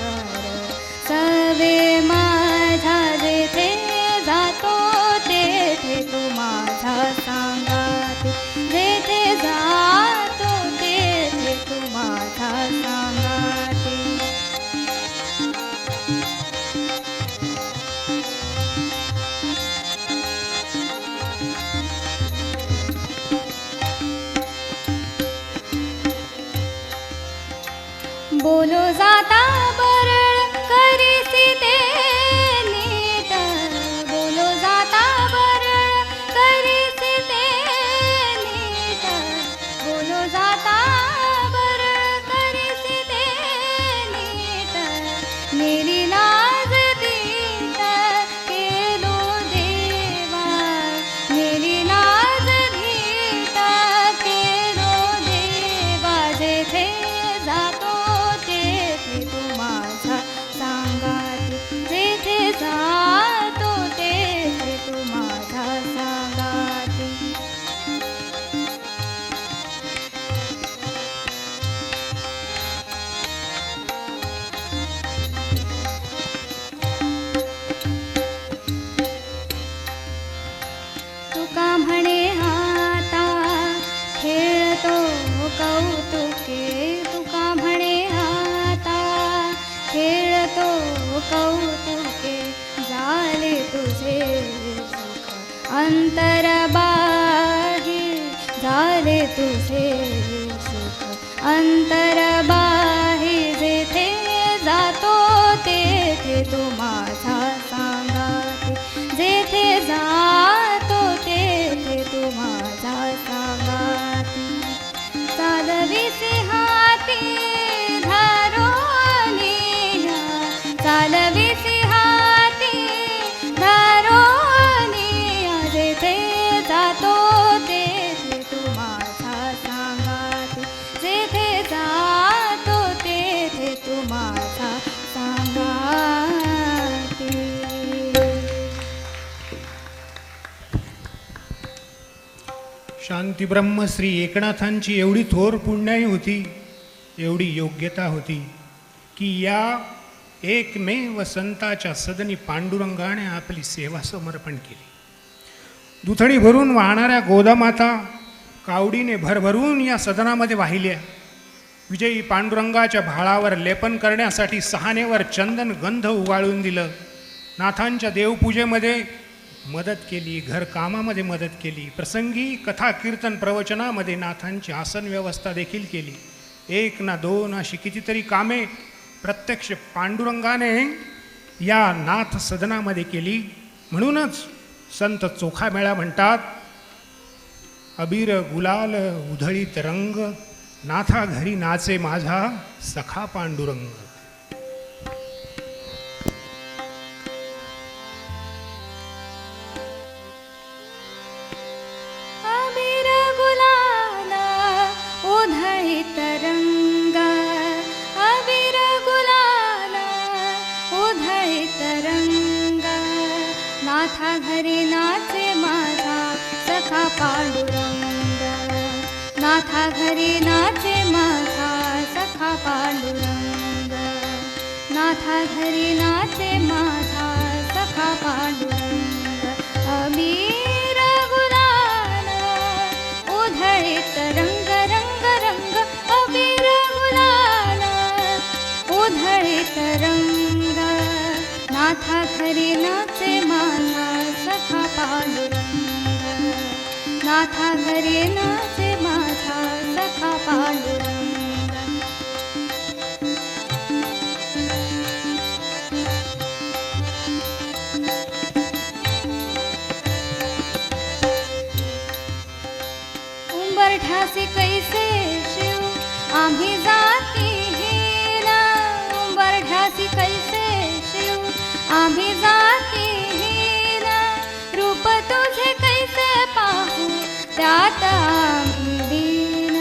सवे माझा. जेथे जातो तेथे तू माझा सांगाती. जेथे जातो तेथे तू माझा सांगाती. बोलो जाता बरळ करीसी ते नीट. बोलो जाता बरळ करीसी ते नीट. बोलो जाता बरळ करीसी ते नीट. मेरी लाज दीट केलो देवा. मेरी लाज दीट केलो देवा. जेथे जातो तेथे तू माझा सांगाती. जेथे जातो तेथे तू माझा सांगाती. तुका म्हणे आता खेळतो कौतुके. तुका म्हणे आता खेळतो कौतुके. झाले तुझे सुख अंतरबाही. झाले तुझे सुख अंतरबाही. जेथे जातो तेथे तू माझा सांगाती. जेथे जातो तेथे तू माझा सांगाती. धरोनिया चालविसी हाती धरोनिया जेथे जातो तेथे तू माझा सांगाती जेथे जातो तेथे तू माझा सांगाती. शांती ब्रह्म श्री एकनाथांची एवढी थोर पुण्याई होती, एवढी योग्यता होती की या एकमेव संताच्या सदनी पांडुरंगाने आपली सेवा समर्पण केली. दुथडी भरून वाहणाऱ्या गोदामाता कावडीने भरभरून या सदनामध्ये वाहिल्या. विजयी पांडुरंगाच्या भाळावर लेपन करण्यासाठी सहानेवर चंदन गंध उगाळून दिलं. नाथांच्या देवपूजेमध्ये मदत केली, घरकामामध्ये मदत केली. प्रसंगी कथा कीर्तन प्रवचनामध्ये नाथांची आसन व्यवस्था देखील केली. एक ना दोन अशी कितीतरी कामे प्रत्यक्ष पांडुरंगाने या नाथ सदनामध्ये केली. म्हणूनच संत चोखामेळा म्हणतात, अबीर गुलाल उधळीत रंग नाथा घरी नाचे माझा सखा पांडुरंग. अबीर गुलाल उधळीत रंग अबीर गुलाल उधळीत रंग नाथा घरी नाचे माझा सखा पांडुरंग नाथा घरी नाचे माझा सखा पांडुरंग नाथा घरी नाचे माझा सखा पांडुरंग. अबीर गुलाल उधळीत रंग रंग रंग अबीर गुलाल उधळीत रंग नाथा घरी नाचे माझा सखा पांडुरंग नाथा घरी नाचे माझा सखा पांडुरंग. उंबरठ्यासी कैसे शिव आम्ही जातीहीन उंबरठ्यासी कैसे शिव आम्ही जातीहीन रूप तुझे कैसे पाहू त्यात आम्ही दीन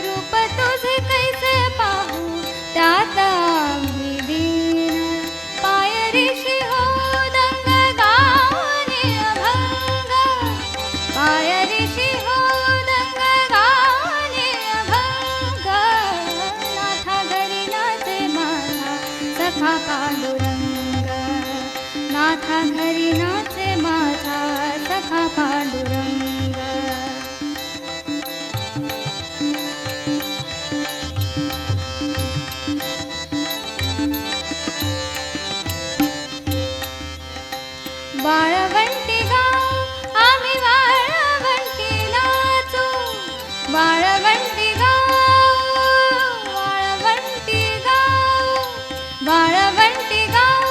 रूप तुझे कैसे पाहू त्यात आम्ही दीन. पायरीशी हो दंग गाणे अभंग पायरीशी हो दंग गाणे अभंग नाथा घरी नाचे माझा सखा पांडुरंग नाथा घरी नाचे माझा सखा पांडुरंग. वाळवंटी गाव आम्ही वाळवंटी नाचू वाळवंटी गाव वाळवंटी गाव वाळवंटी गाव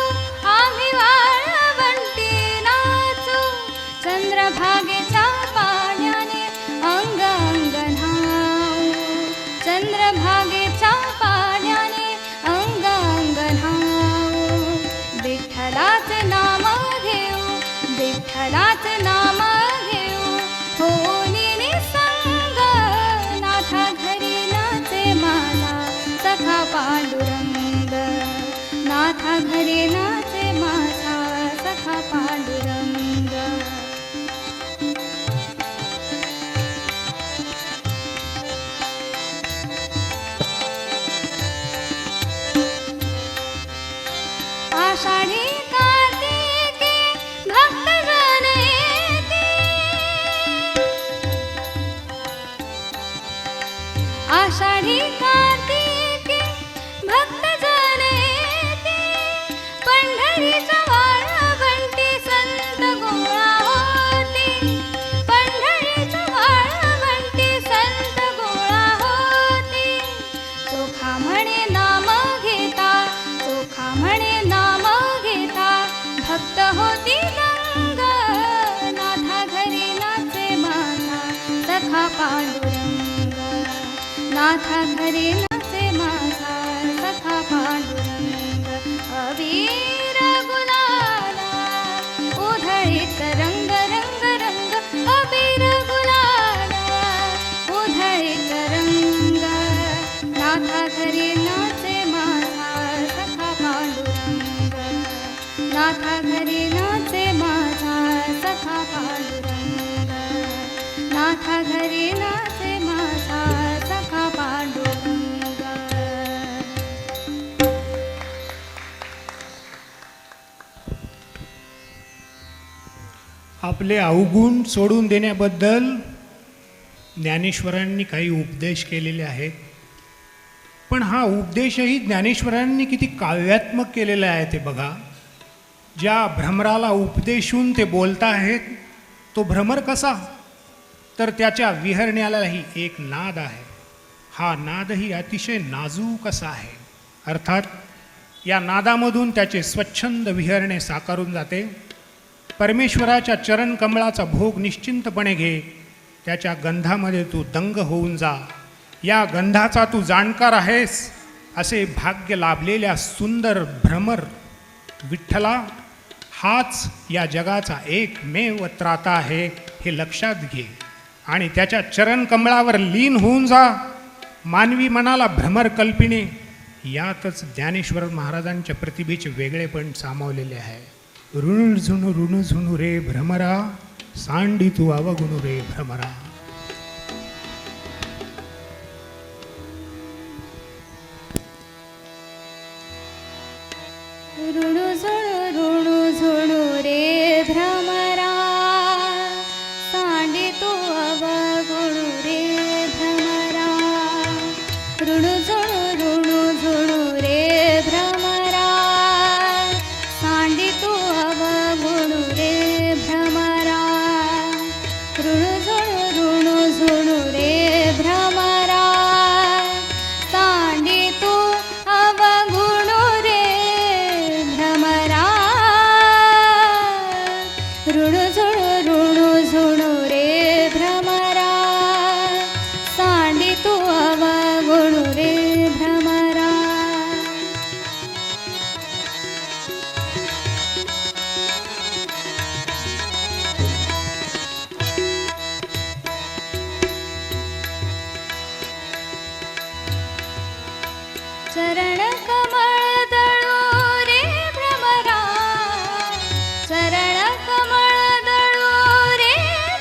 आम्ही वाळवंटी नाचू. चंद्रभागेच्या पाण्याने अंग अंग न्हाऊ चंद्रभागेच्या पाण्याने अंग अंग न्हाऊ. विठ्ठलाचे नाम घेऊ विठ्ठलाच नाम घेऊ होनी निसंग नाथा घरी नाचे माझा सखा पांडुरंग नाथा घरी नाचे माझा सखा पांडुरंग. आषाढी कार्तिके भक्तजन येती आषाढी कार्तिके भक्तजन येती पंढरीच्या वाळवंटी संत गोळा होती पंढरीच्या वाळवंटी संत गोळा होती. चोखा म्हणे नाम घेता चोखा म्हणे नाम घेता भक्त होती दंग नाथा घरी नाचे माझा सखा पांडुरंग नाथा घरी नाचे आपले अवगुण सोडून देण्याबद्दल ज्ञानेश्वरांनी काही उपदेश केलेले आहेत, पण हा उपदेशही ज्ञानेश्वरांनी किती काव्यात्मक केलेला आहे ते बघा. ज्या भ्रमराला उपदेशून ते बोलता आहेत, तो भ्रमर कसा, तर त्याच्या विहरण्यालाही एक नाद आहे. हा नादही अतिशय नाजूक असा आहे. अर्थात या नादामधून त्याचे स्वच्छंद विहरणे साकारून जाते. परमेश्वराच्या चरणकमळाचा भोग निश्चिंतपणे घे. त्याच्या गंधामध्ये तू दंग होऊन जा. या गंधाचा तू जाणकार आहेस असे भाग्य लाभलेल्या सुंदर भ्रमर विठ्ठला हाच या जगाचा एकमेव त्राता आहे, हे लक्षात घे आणि त्याच्या चरणकमळावर लीन होऊन जा. मानवी मनाला भ्रमर कल्पिणे यातच ज्ञानेश्वर महाराजांच्या प्रतिभेचे वेगळेपण सामावलेले आहे. ऋण झुणू रे भ्रमरा, सांडी तू अवगुणू रे भ्रमरा. ऋणु झुणू रे भ्रमरा, सांडी तू अवगुणू रे भ्रमरा. ऋणु झुणू रे भ्रमरा, सांडी तू अवगुणू रे भ्रमरा. ऋणु झुणू रे भ्रमरा, सांडी तू अवगुणू रे भ्रमरा. ऋणु झुणू रे भ्रमरा, सांडी तू अवगुणू रे भ्रमरा. चरण कमळ दळू रे भ्रमरा, चरण कमळ दळू रे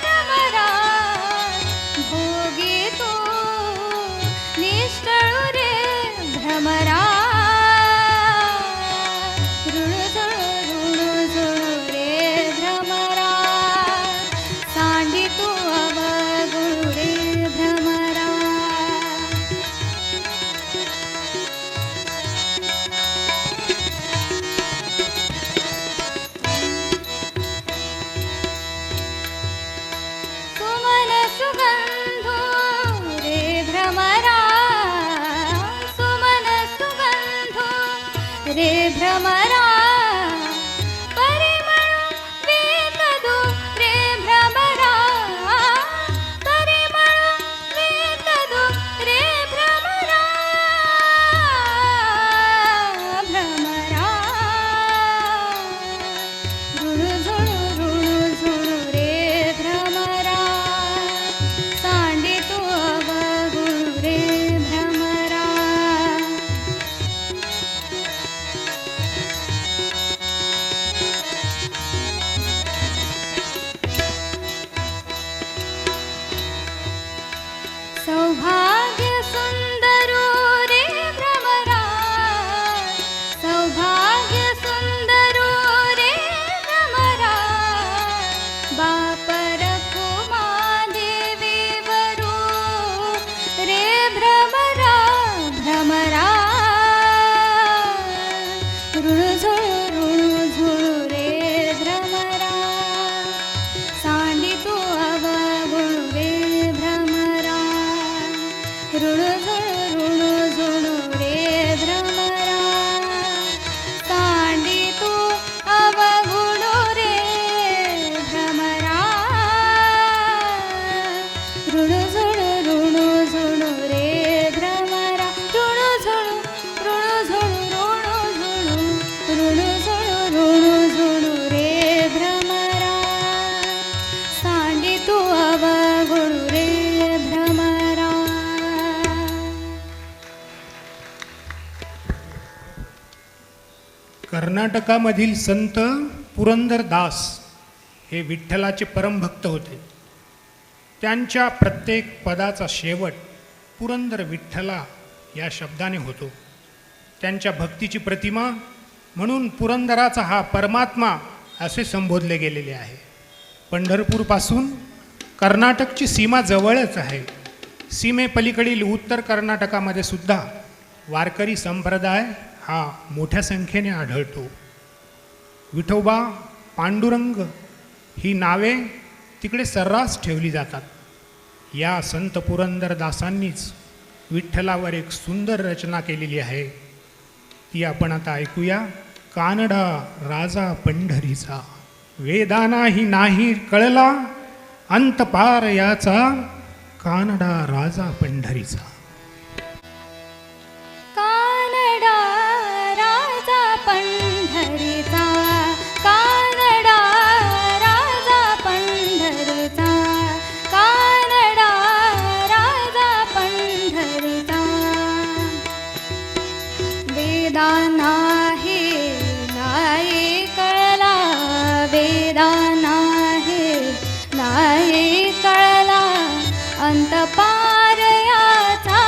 भ्रमरा. भोगी तू निष्ठळू रे भ्रमरा. ऋणु झुणू रे भ्रमरा, सांडी तू अवगुणू रे भ्रमरा. सुमन सुगंधो रे भ्रमरा, सुमन सुगंधो रे भ्रमरा. परिमळ वेकदु रे भ्रमरा, परिमळ वेकदु रे भ्रमरा. भ्रमरा. ऋणु झुणू रे भ्रमरा, सांडी तू अवगुणू रे भ्रमरा. सौभाग्य सुंदरू रे भ्रमरा, सौभाग्य सुंदरू रे भ्रमरा. बाप रखुमा देवी वरू रे भ्रमरा. भ्रमरा. ऋणु झुणू रे भ्रमरा, सांडी तू अवगुणू रे भ्रमरा. ऋणु झुणू रे भ्रमरा, सांडी तू अवगुणू रे भ्रमरा. ऋणु झुणू रे भ्रमरा. ऋणु झुणू रे भ्रमरा, सांडी तू अवगुणू रे भ्रमरा. कर्नाटकामधील संत पुरंदरदास हे विठ्ठलाचे परमभक्त होते. त्यांच्या प्रत्येक पदाचा शेवट पुरंदर विठ्ठला या शब्दाने होतो. त्यांच्या भक्तीची प्रतिमा म्हणून पुरंदराचा हा परमात्मा असे संबोधले गेलेले आहे. पंढरपूरपासून कर्नाटकची सीमा जवळच आहे. सीमेपलीकडील उत्तर कर्नाटकामध्ये सुद्धा वारकरी संप्रदाय हा मोठ्या संख्येने आढळतो. विठोबा, पांडुरंग ही नावे तिकडे सर्रास ठेवली जातात. या संत पुरंदरदासांनीच विठ्ठलावर एक सुंदर रचना केलेली आहे. ती आपण आता ऐकूया. कानडा राजा पंढरीचा, वेदानाही नाही कळला, अंत पार याचा, कानडा राजा पंढरीचा. कानडा राजा पंढरीचा, कानडा राजा पंढरीचा, कानडा राजा पंढरीचा. वेदांना हे नाही कळला, वेदांना हे नाही कळला, अंत पार याचा,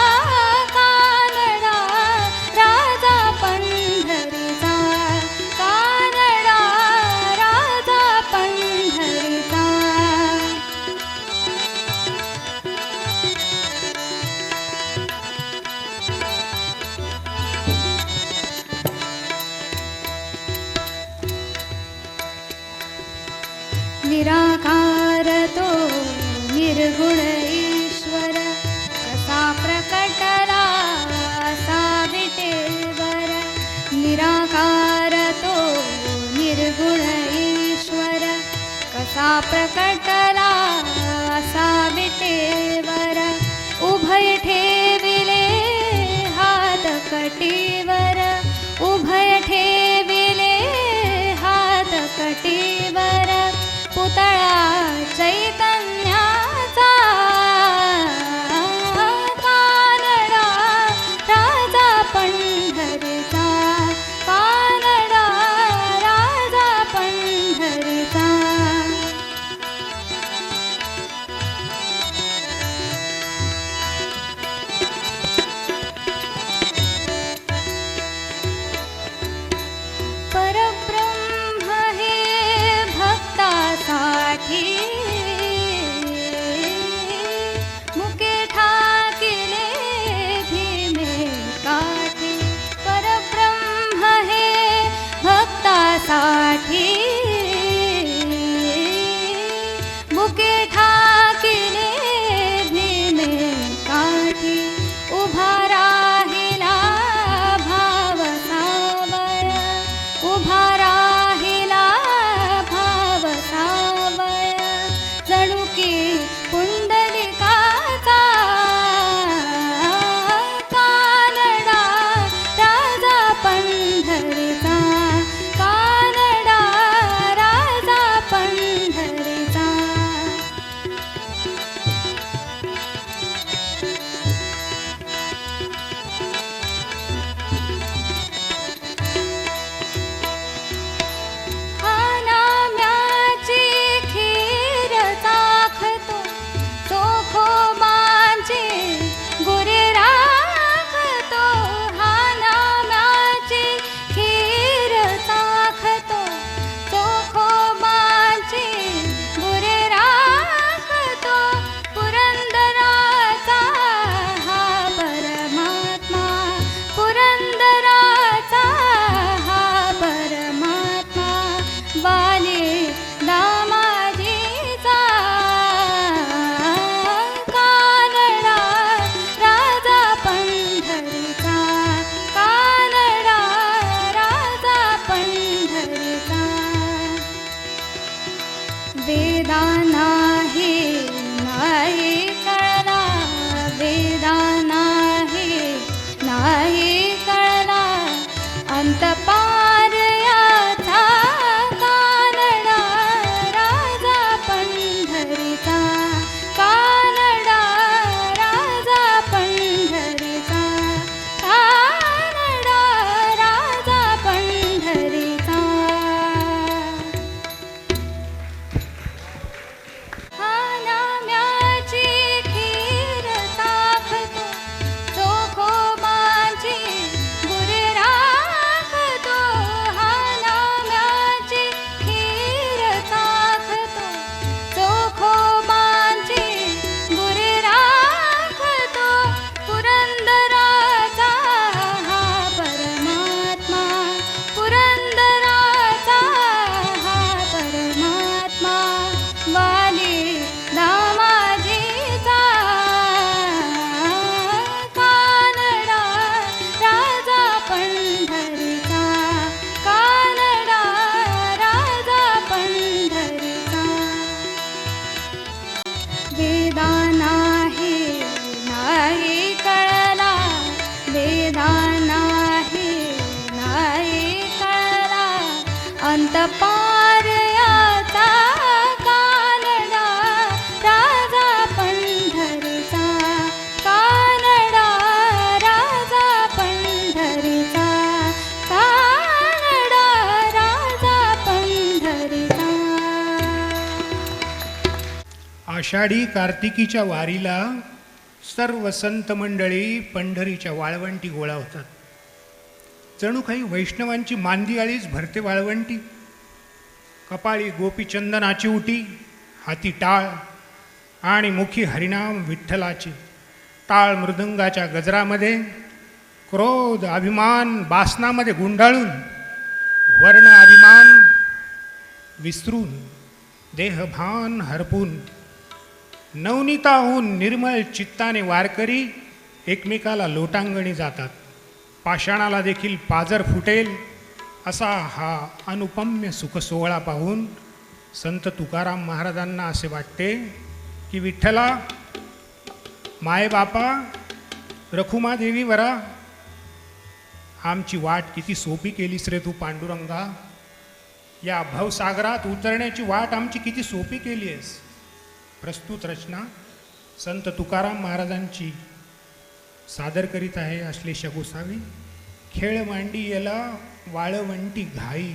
आषाढी कार्तिकीच्या वारीला सर्व संत मंडळी पंढरीच्या वाळवंटी गोळा होतात. जणू काही वैष्णवांची मांदी आळीच भरते वाळवंटी. कपाळी गोपीचंदनाची उटी, हाती टाळ आणि मुखी हरिनाम विठ्ठलाचे. टाळ मृदंगाच्या गजरामध्ये क्रोध अभिमान बासनामध्ये गुंडाळून, वर्ण अभिमान विसरून, देहभान हरपून, नवनीताहून निर्मळ चित्ताने वारकरी एकमेकाला लोटांगणी जातात. पाषाणाला देखील पाजर फुटेल असा हा अनुपम्य सुखसोहळा पाहून संत तुकाराम महाराजांना असे वाटते की विठ्ठला, मायबापा, रखुमादेवी वरा, आमची वाट किती सोपी केलीस रे तू पांडुरंगा. या भवसागरात उतरण्याची वाट आमची किती सोपी केली आहेस. प्रस्तुत रचना संत तुकाराम महाराजांची सादर करीत आहे अश्लेष गोसावी. खेळ मांडी येला वाळवंटी घाई,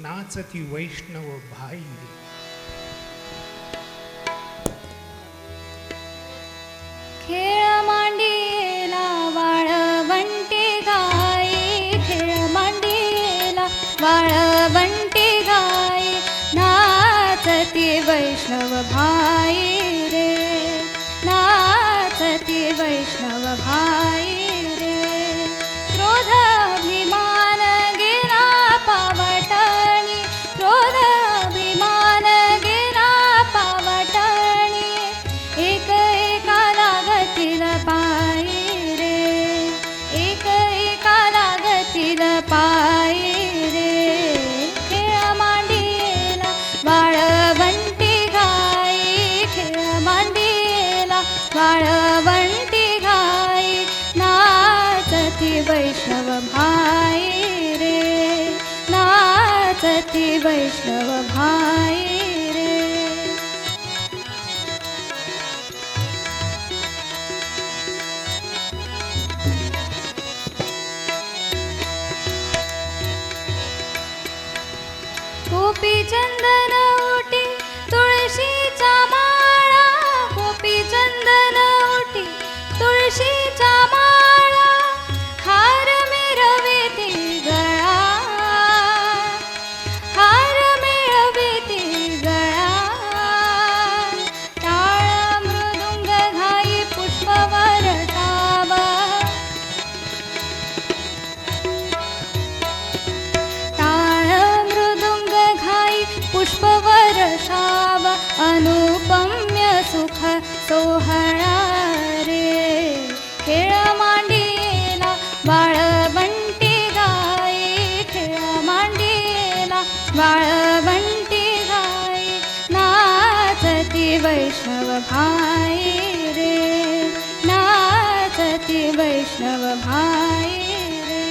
नाचती वैष्णव भाई. खेळ मांडीला वाळवंटी गाई, खेळ मांडीला वाळवंटी गाई, नाचती वैष्णव भाई रे, नाचती वैष्णव भाई रे. क्रोध अभिमान गेला पावटणी, क्रोध अभिमान गेला पावटणी, एक एका लागतील पायी रे, एक एका लागतील पायी रे. खेळ मांडीला वाळवंटी गाई, खेळ मांडीला वाळवंटी गाई, नाचती वैष्णव भाई रे, नाचती वैष्णव भाई रे. गोपीचंदन उटी तुळशीचा माळा, गोपीचंदन उटी तुळशीचा माळा, हार मिरविती गळा, हार मिरविती गळा. टाळ मृदुंग घाई पुष्पवर टावा, टाळ मृदुंग घाई पुष्पवर शाव, अनुपम्य सुख सोहळा रे. खेळ मांडीला वाळवंटी गाई, खेळ मांडीला वाळवंटी गाई, नाचती वैष्णव भाई रे, नाचती वैष्णव भाई रे.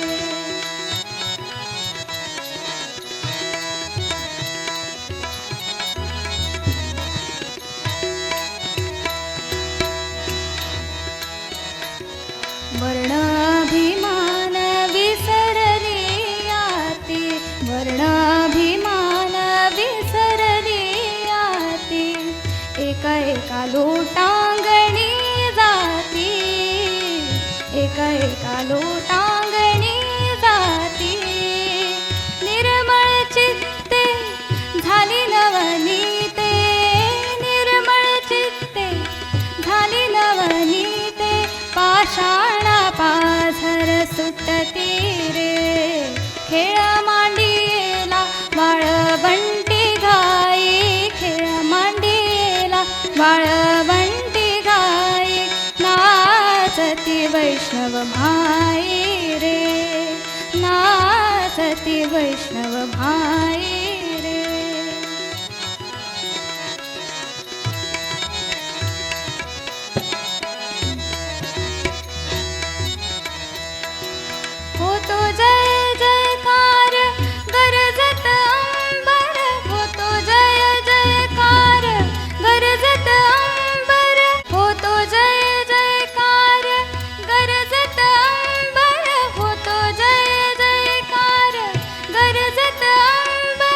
वर्णाभिमान विसरली आती, वर्णाभिमान विसरली आती, एका एका लोटांगणी जाती, एका एका लोटांगणी जाती. निर्मळ चित्ते झाली नवनीते, निर्मळ चित्ते झाली नवनीते, पाषाणा पाझर सुटती रे. खेळ मांडीला वाळवंटी गाई, खेळ मांडीला वाळवंटी गाई, नाचती वैष्णव भाई रे, नाचती वैष्णव भाई रे. होतो जय जयकार गरजत अंबर, होतो जय जयकार गरजत अंबर, होतो जय जयकार गरजत अंबर, होतो जय जयकार गरजत अंबर.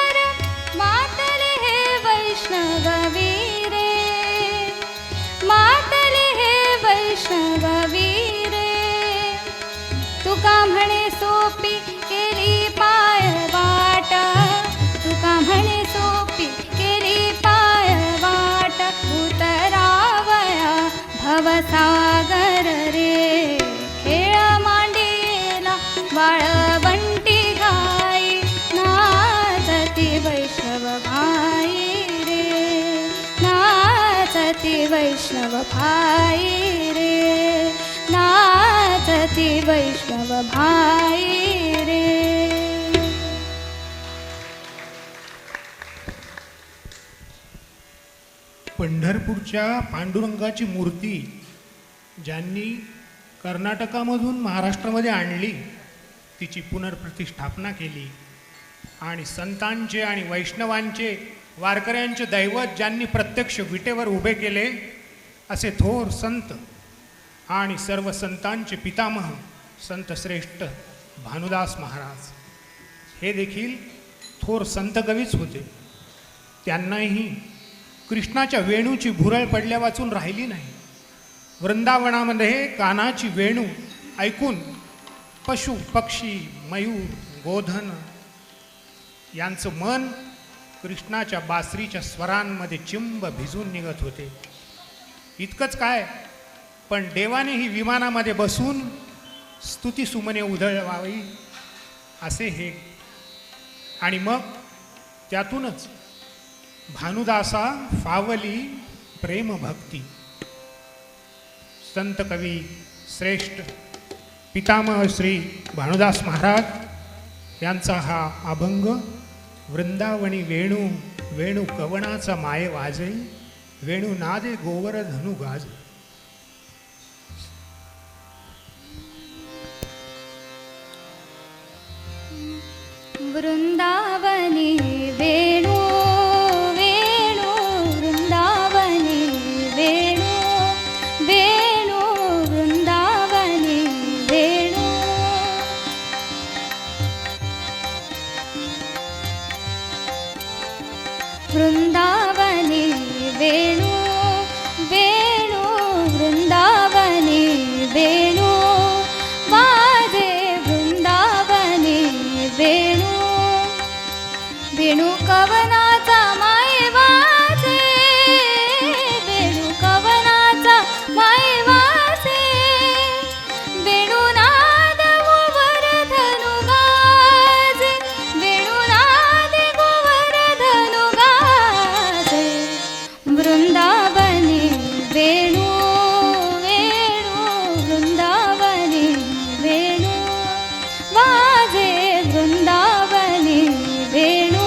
वैष्णव भाई रे, नाचती वैष्णव भाई रे. पंढरपूरच्या पांडुरंगाची मूर्ती ज्यांनी कर्नाटकामधून महाराष्ट्रामध्ये आणली, तिची पुनर्प्रतिष्ठापना केली आणि संतांचे आणि वैष्णवांचे वारकऱ्यांचे दैवत ज्यांनी प्रत्यक्ष विटेवर उभे केले, असे थोर संत आणि सर्व संतांचे पितामह संत श्रेष्ठ भानुदास महाराज हे देखील थोर संत कवीच होते. त्यांनाही कृष्णाच्या वेणूची भुरळ पडल्या वाचून राहिली नाही. वृंदावनामध्ये कानाची वेणू ऐकून पशु पक्षी मयूर गोधन यांचं मन कृष्णाच्या बासरीच्या स्वरांमध्ये चिंब भिजून निघत होते. इतकंच काय, पण देवानेही विमानामध्ये बसून स्तुतिसुमने उधळवावी असे हे. आणि मग त्यातूनच भानुदासा फावली प्रेमभक्ती. संत कवी श्रेष्ठ पितामह श्री भानुदास महाराज यांचा हा अभंग वृंदावनी वेणू वेणू कवनाचा माये वाजे, वेणू नादे गोवर धनु गाजे. वृंदावनी वेणू वेणू, वृंदावनी वेणू वेणू, वृंदावनी वेणू. वृंदावनी वेणू वेणू, वृंदावनी वेणू वाजे, वृंदावनी वेणू. वेणू कवनाचा माये वाजे, वेणू कवनाचा माये वाजे, वेणू नाद गोवर्धनु गाजे, वेणू नाद गोवर्धनु गाजे. वृंदावनी वेणू वेणू, वृंदावनी वेणू वाजे, वृंदावनी वेणू.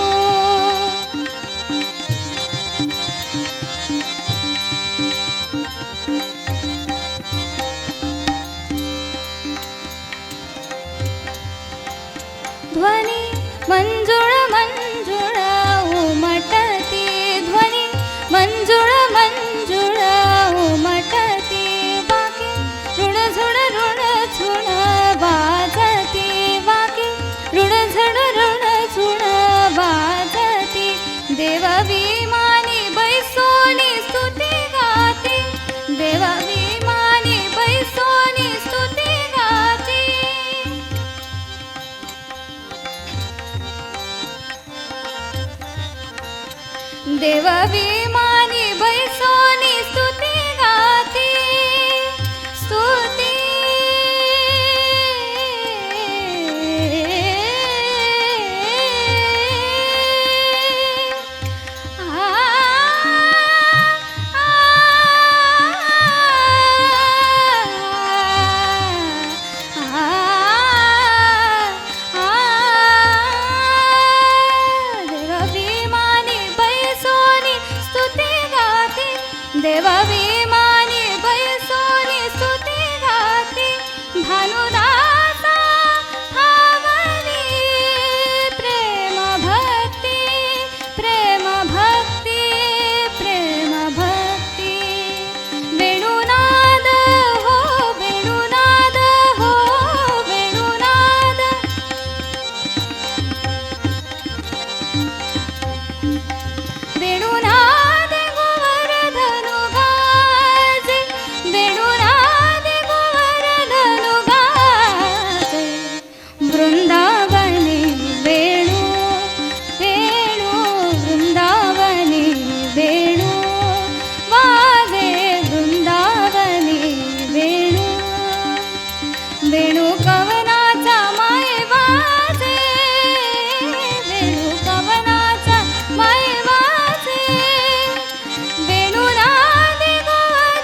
ध्वनी मंजुळ मंजुळ उमटती, ध्वनी मंजुळ मंजुळ उमटती, बाकी ऋणझुण ऋणझुण वाजती, बाकी ऋणझुण ऋणझुण वाजती. देव विमानी बैसोनी स्तुती गाती, देव विमानी बैसोनी स्तुती गाती. देव विमानी बैसोनी स्तुती गाती, स्तुती. देव विमानी बैसोनी स्तुती गाती. भानुदासा फावली प्रेम भक्ती, प्रेम भक्ती, प्रेम भक्ती. वेणुनाद हो, वेणुनाद हो, वेणुनाद. वेणुनाद गोवर्धनु गाजे, वेणुनाद गोवर्धनु गाजे. वृंदावनी वेणू वेणू, वृंदावनी वेणू वाजे, वृंदावनी वेणू. वेणू कवनाचा माये वाजे, वेणू कवनाचा माये वाजे, वेणू नादे गोवर्धनु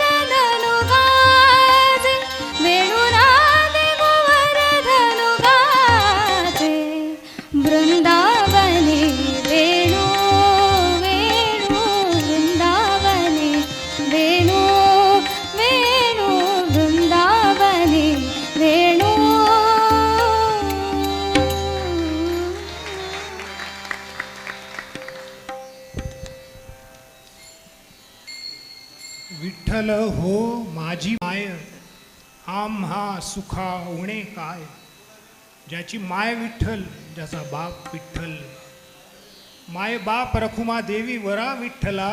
विठ्ठल हो माझी माय, आम्हा सुखा उणे काय. ज्याची माय विठ्ठल, ज्याचा बाप विठ्ठल, माय बाप रखुमा देवी वरा विठ्ठला,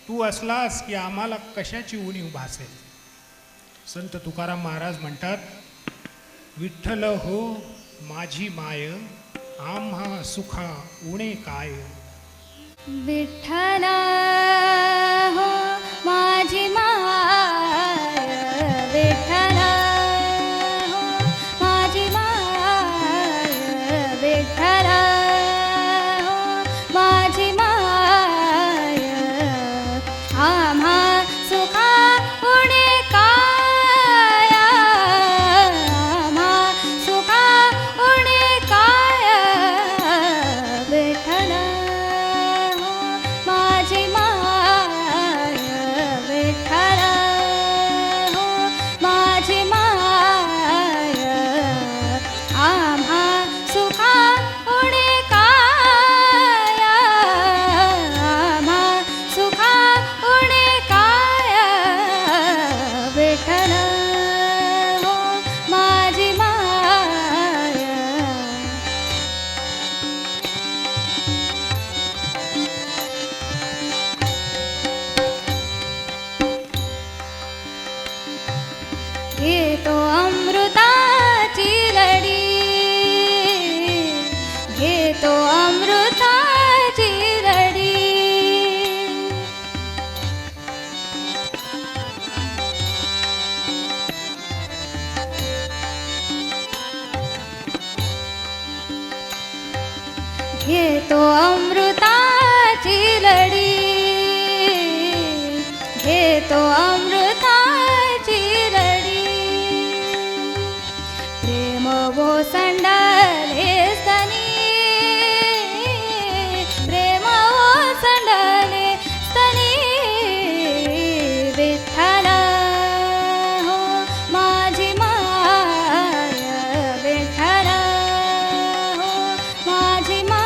तू असलास की आम्हाला कशाची उणीव भासेल. संत तुकाराम महाराज म्हणतात, विठ्ठल हो माझी माय, आम्हा सुखा उणे काय. विठ्ठला हो माझी माय, विठ्ठला हो माझी माय, विठ्ठला हो माझी माय, आम्हा सुखा उणे काय, आम्हा सुखा उणे काय. विठ्ठला माझी माय, विठ्ठला हो माझी माय, आम्हा सुखा उणे काय, आम्हा सुखा उणे काय. विठ्ठला हो माझी माय. घेतो अमृताची लडी, घेतो अमृताची लडी. घेतो अमृताची लडी, घेतो अमृताची लडी. प्रेम ओसंडले स्तनी, प्रेम ओसंडले स्तनी. विठ्ठला हो माझी माय, विठ्ठला हो माझी माय.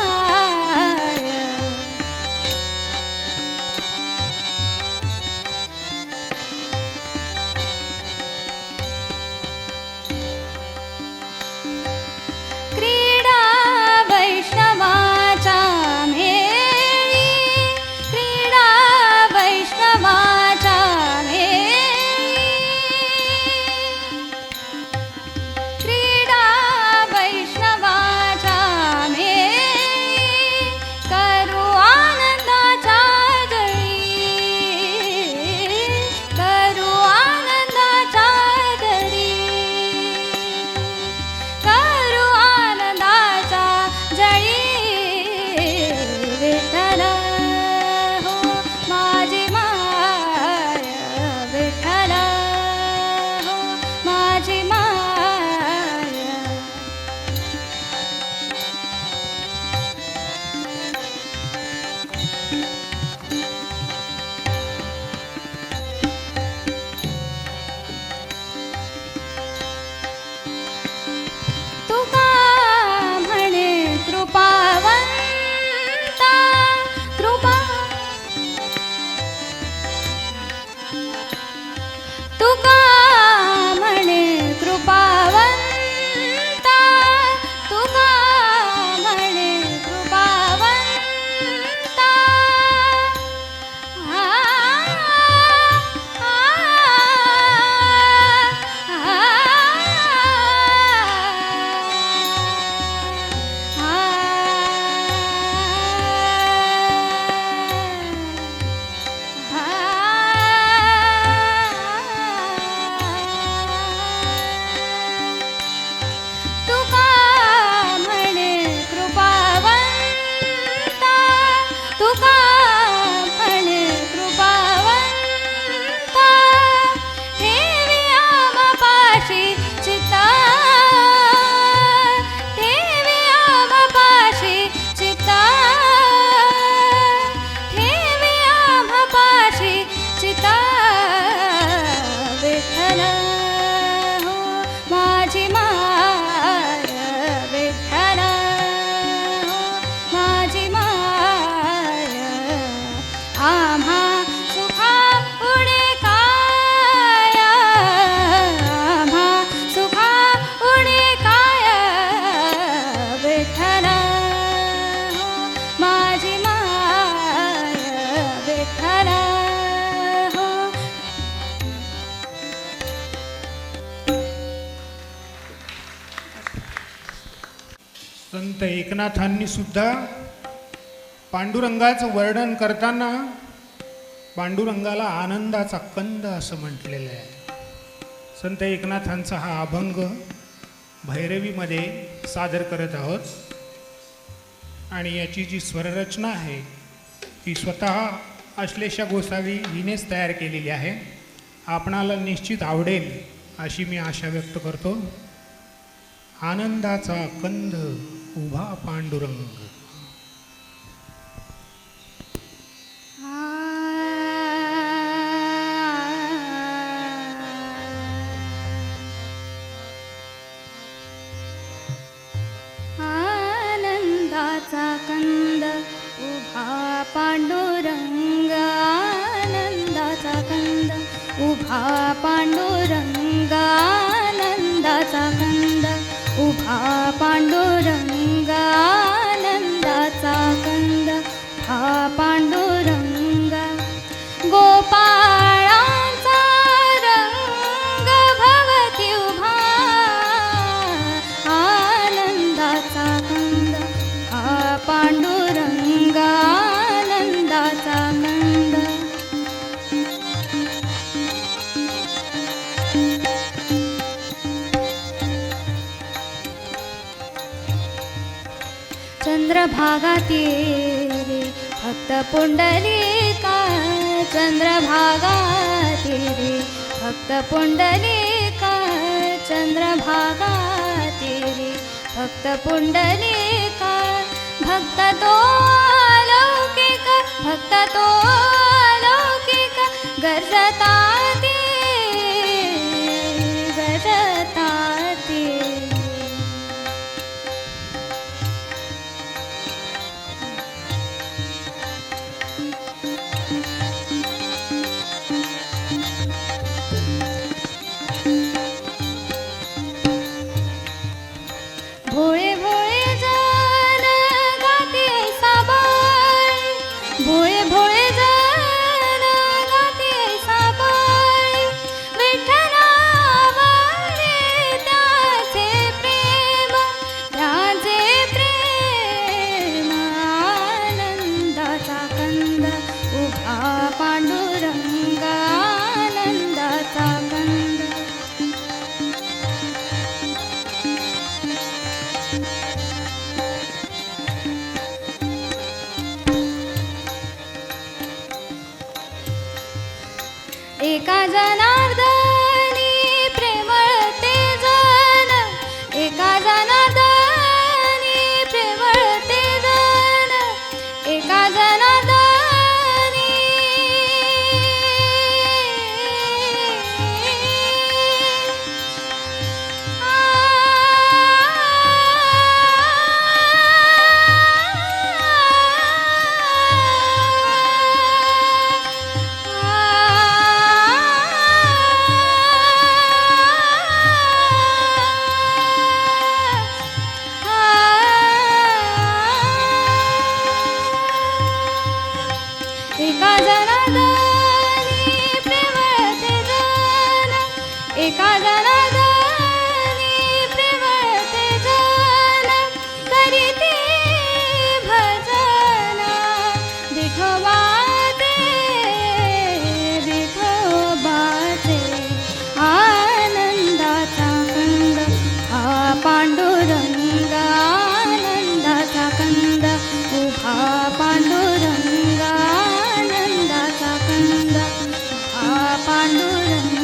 संत एकनाथांनी सुद्धा पांडुरंगाचं वर्णन करताना पांडुरंगाला आनंदाचा कंद असं म्हटलेलं आहे. संत एकनाथांचा हा अभंग भैरवीमध्ये सादर करत आहोत आणि याची जी स्वररचना आहे ती स्वतः अश्लेषा गोसावी हिनेच तयार केलेली आहे. आपणाला निश्चित आवडेल अशी मी आशा व्यक्त करतो. आनंदाचा कंद उभा पांडुरंग. आनंदाचा कंद उभा पांडुरंग, आनंदाचा कंद उभा पांडुरंग, आनंदाचा कंद उभा पांडुरंग, आनंदाचा कंद उभा पांडुरंग. गोपाळांचा रंग भवती उभा, आनंदाचा कंद उभा पांडुरंग, आनंदाचा कंद. चंद्रभागा तेरे भक्त पुंडलिका, चंद्रभागा तेरे भक्त पुंडलिका, चंद्रभागा तेरे भक्त पुंडलिका. भक्त तो अलौकिक, भक्त तो अलौकिक, गरजता ते, गरजता ते. भोळे भोळे जन गाते साबाळ, भोळे भोळे जन गाते साबाळ. विठ्ठलावरे त्याचे प्रेम, त्याचे प्रेम. आनंदाचा कंद उभा पांडुरंग, आनंदाचा कंद. एका जनार्दनी प्रेमळ ते जन, एका जनार्दनी प्रेमळ ते जन, एका जनार्दनी. एका जनार्दनी प्रेमळ ते जन, एका जनार्दनी प्रेमळ ते जन. करीते भजन विठोबाचे, विठोबाचे. आनंदाचा कंद हा पांडुरंग, आनंदाचा कंद उभा पांडुरंग, आनंदाचा कंद हा पांडुरंग.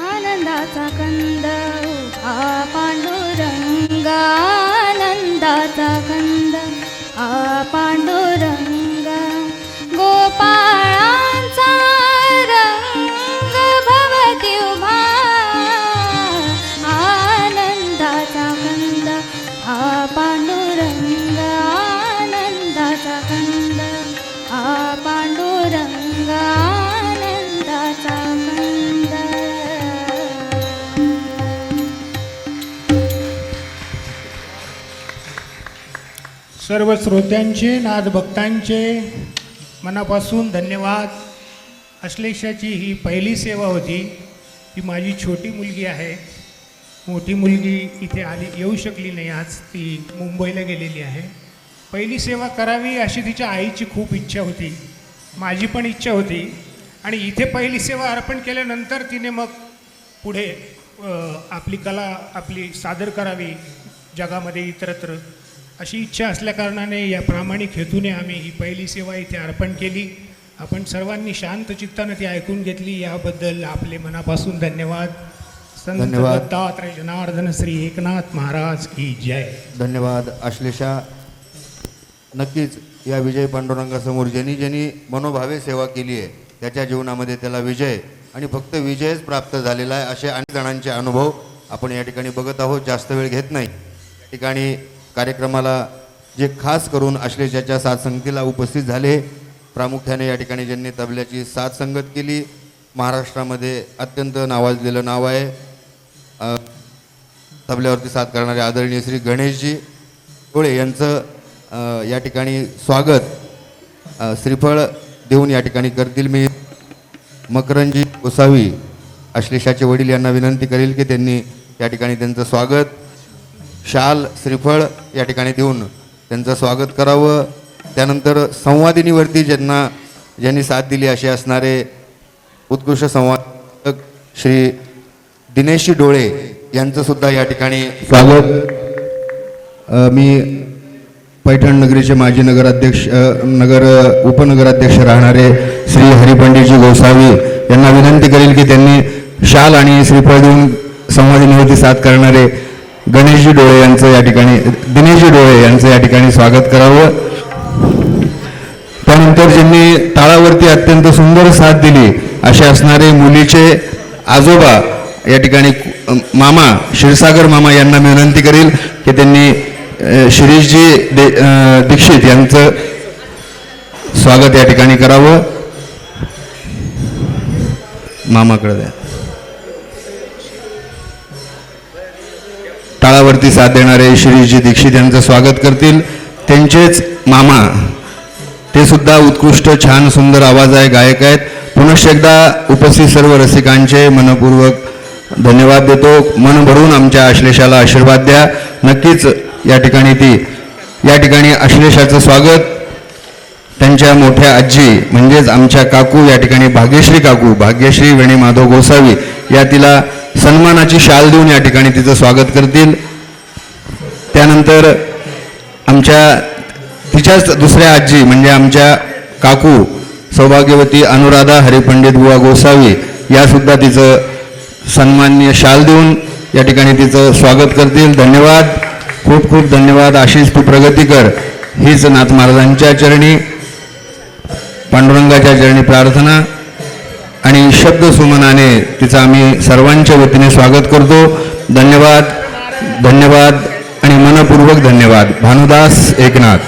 आनंदाचा कंद उभा पांडुरंग, आनंदाचा कंद हा पांडुरंग. गोपाळांचा रंग भवती उभा, आनंदाचा कंद हा पांडुरंग, आनंदाचा कंद हा पांडुरंग, आनंदाचा कंद. सर्व श्रोत्यांचे नाद भक्तांचे मनापासून धन्यवाद. अश्लेषाची ही पहिली सेवा होती. ही माझी छोटी मुलगी आहे. मोठी मुलगी इथे येऊ शकली नाही आज, ती मुंबईला गेलेली आहे. पहिली सेवा करावी अशी तिच्या आईची खूप इच्छा होती, माझी पण इच्छा होती. आणि इथे पहिली सेवा अर्पण केल्यानंतर तिने मग पुढे आपली कला आपली सादर करावी जगामध्ये इतरत्र, अशी इच्छा असल्याकारणाने या प्रामाणिक हेतूने आम्ही ही पहिली सेवा इथे अर्पण केली. आपण सर्वांनी शांत चित्तानं ती ऐकून घेतली, याबद्दल आपले मनापासून धन्यवाद. संत दत्तात्रय जनार्दन श्री एकनाथ महाराज की जय. धन्यवाद. अश्लेषा, नक्कीच या विजय पांडुरंगासमोर ज्यांनी मनोभावे सेवा केली आहे त्याच्या जीवनामध्ये त्याला विजय आणि फक्त विजयच प्राप्त झालेला आहे असे अनेक जणांचे अनुभव आपण या ठिकाणी बघत आहोत. जास्त वेळ घेत नाही. या ठिकाणी कार्यक्रमाला जे खास करून अश्लेषाच्या साथसंगतीला उपस्थित झाले, प्रामुख्याने या ठिकाणी ज्यांनी तबल्याची साथ संगत केली, महाराष्ट्रामध्ये अत्यंत नावाजलेलं नाव आहे तबल्यावरती साथ करणारे आदरणीय श्री गणेशजी डोळे यांचं या ठिकाणी स्वागत श्रीफळ देऊन या ठिकाणी करतील. मी मकरंजी गोसावी अश्लेषाचे वडील यांना विनंती करेल की त्यांनी या ठिकाणी त्यांचं स्वागत शाल श्रीफळ या ठिकाणी देऊन त्यांचं स्वागत करावं. त्यानंतर संवादिनीवरती ज्यांनी साथ दिली असे असणारे उत्कृष्ट संवादक श्री दिनेशजी डोळे यांचं सुद्धा या ठिकाणी स्वागत. मी पैठण नगरीचे माजी उपनगराध्यक्ष राहणारे श्री हरिपंडितजी गोसावी यांना विनंती करेल की त्यांनी शाल आणि श्रीफळ देऊन संवादिनीवरती साथ करणारे गणेशजी डोळे यांचं या ठिकाणी दिनेशजी डोळे यांचं या ठिकाणी स्वागत करावं. त्यानंतर ज्यांनी टाळावरती अत्यंत सुंदर साथ दिली असे असणारे मुलीचे आजोबा या ठिकाणी मामा क्षीरसागर मामा यांना मी विनंती करेल की त्यांनी शिरीषजी दीक्षित यांचं स्वागत या ठिकाणी करावं. मामाकडे द्या. टाळावरती साथ देणारे शिरीषजी दीक्षित यांचं स्वागत करतील. त्यांचेच मामा, ते सुद्धा उत्कृष्ट छान सुंदर आवाज आहे, गायक आहेत. पुनश्च एकदा उपस्थित सर्व रसिकांचे मनपूर्वक धन्यवाद देतो. मन भरून आमच्या अश्लेषाला आशीर्वाद द्या. नक्कीच या ठिकाणी अश्लेषाचं स्वागत त्यांच्या मोठ्या आजी म्हणजेच आमच्या काकू या ठिकाणी भाग्यश्री वेणी माधव गोसावी या तिला सन्मानाची शाल देऊन या ठिकाणी तिचं स्वागत करतील. त्यानंतर तिच्याच दुसऱ्या आजी म्हणजे आमच्या काकू सौभाग्यवती अनुराधा हरिपंडित बुवा गोसावी या सुद्धा तिचं सन्माननीय शाल देऊन या ठिकाणी तिचं स्वागत करतील. धन्यवाद, खूप खूप धन्यवाद. अशीच तू प्रगती कर हीच नाथ महाराजांच्या चरणी पांडुरंगाच्या चरणी प्रार्थना आणि शब्द सुमनाने तिचं आम्ही सर्वांच्या वतीने स्वागत करतो. धन्यवाद, धन्यवाद आणि मनपूर्वक धन्यवाद. भानुदास एकनाथ.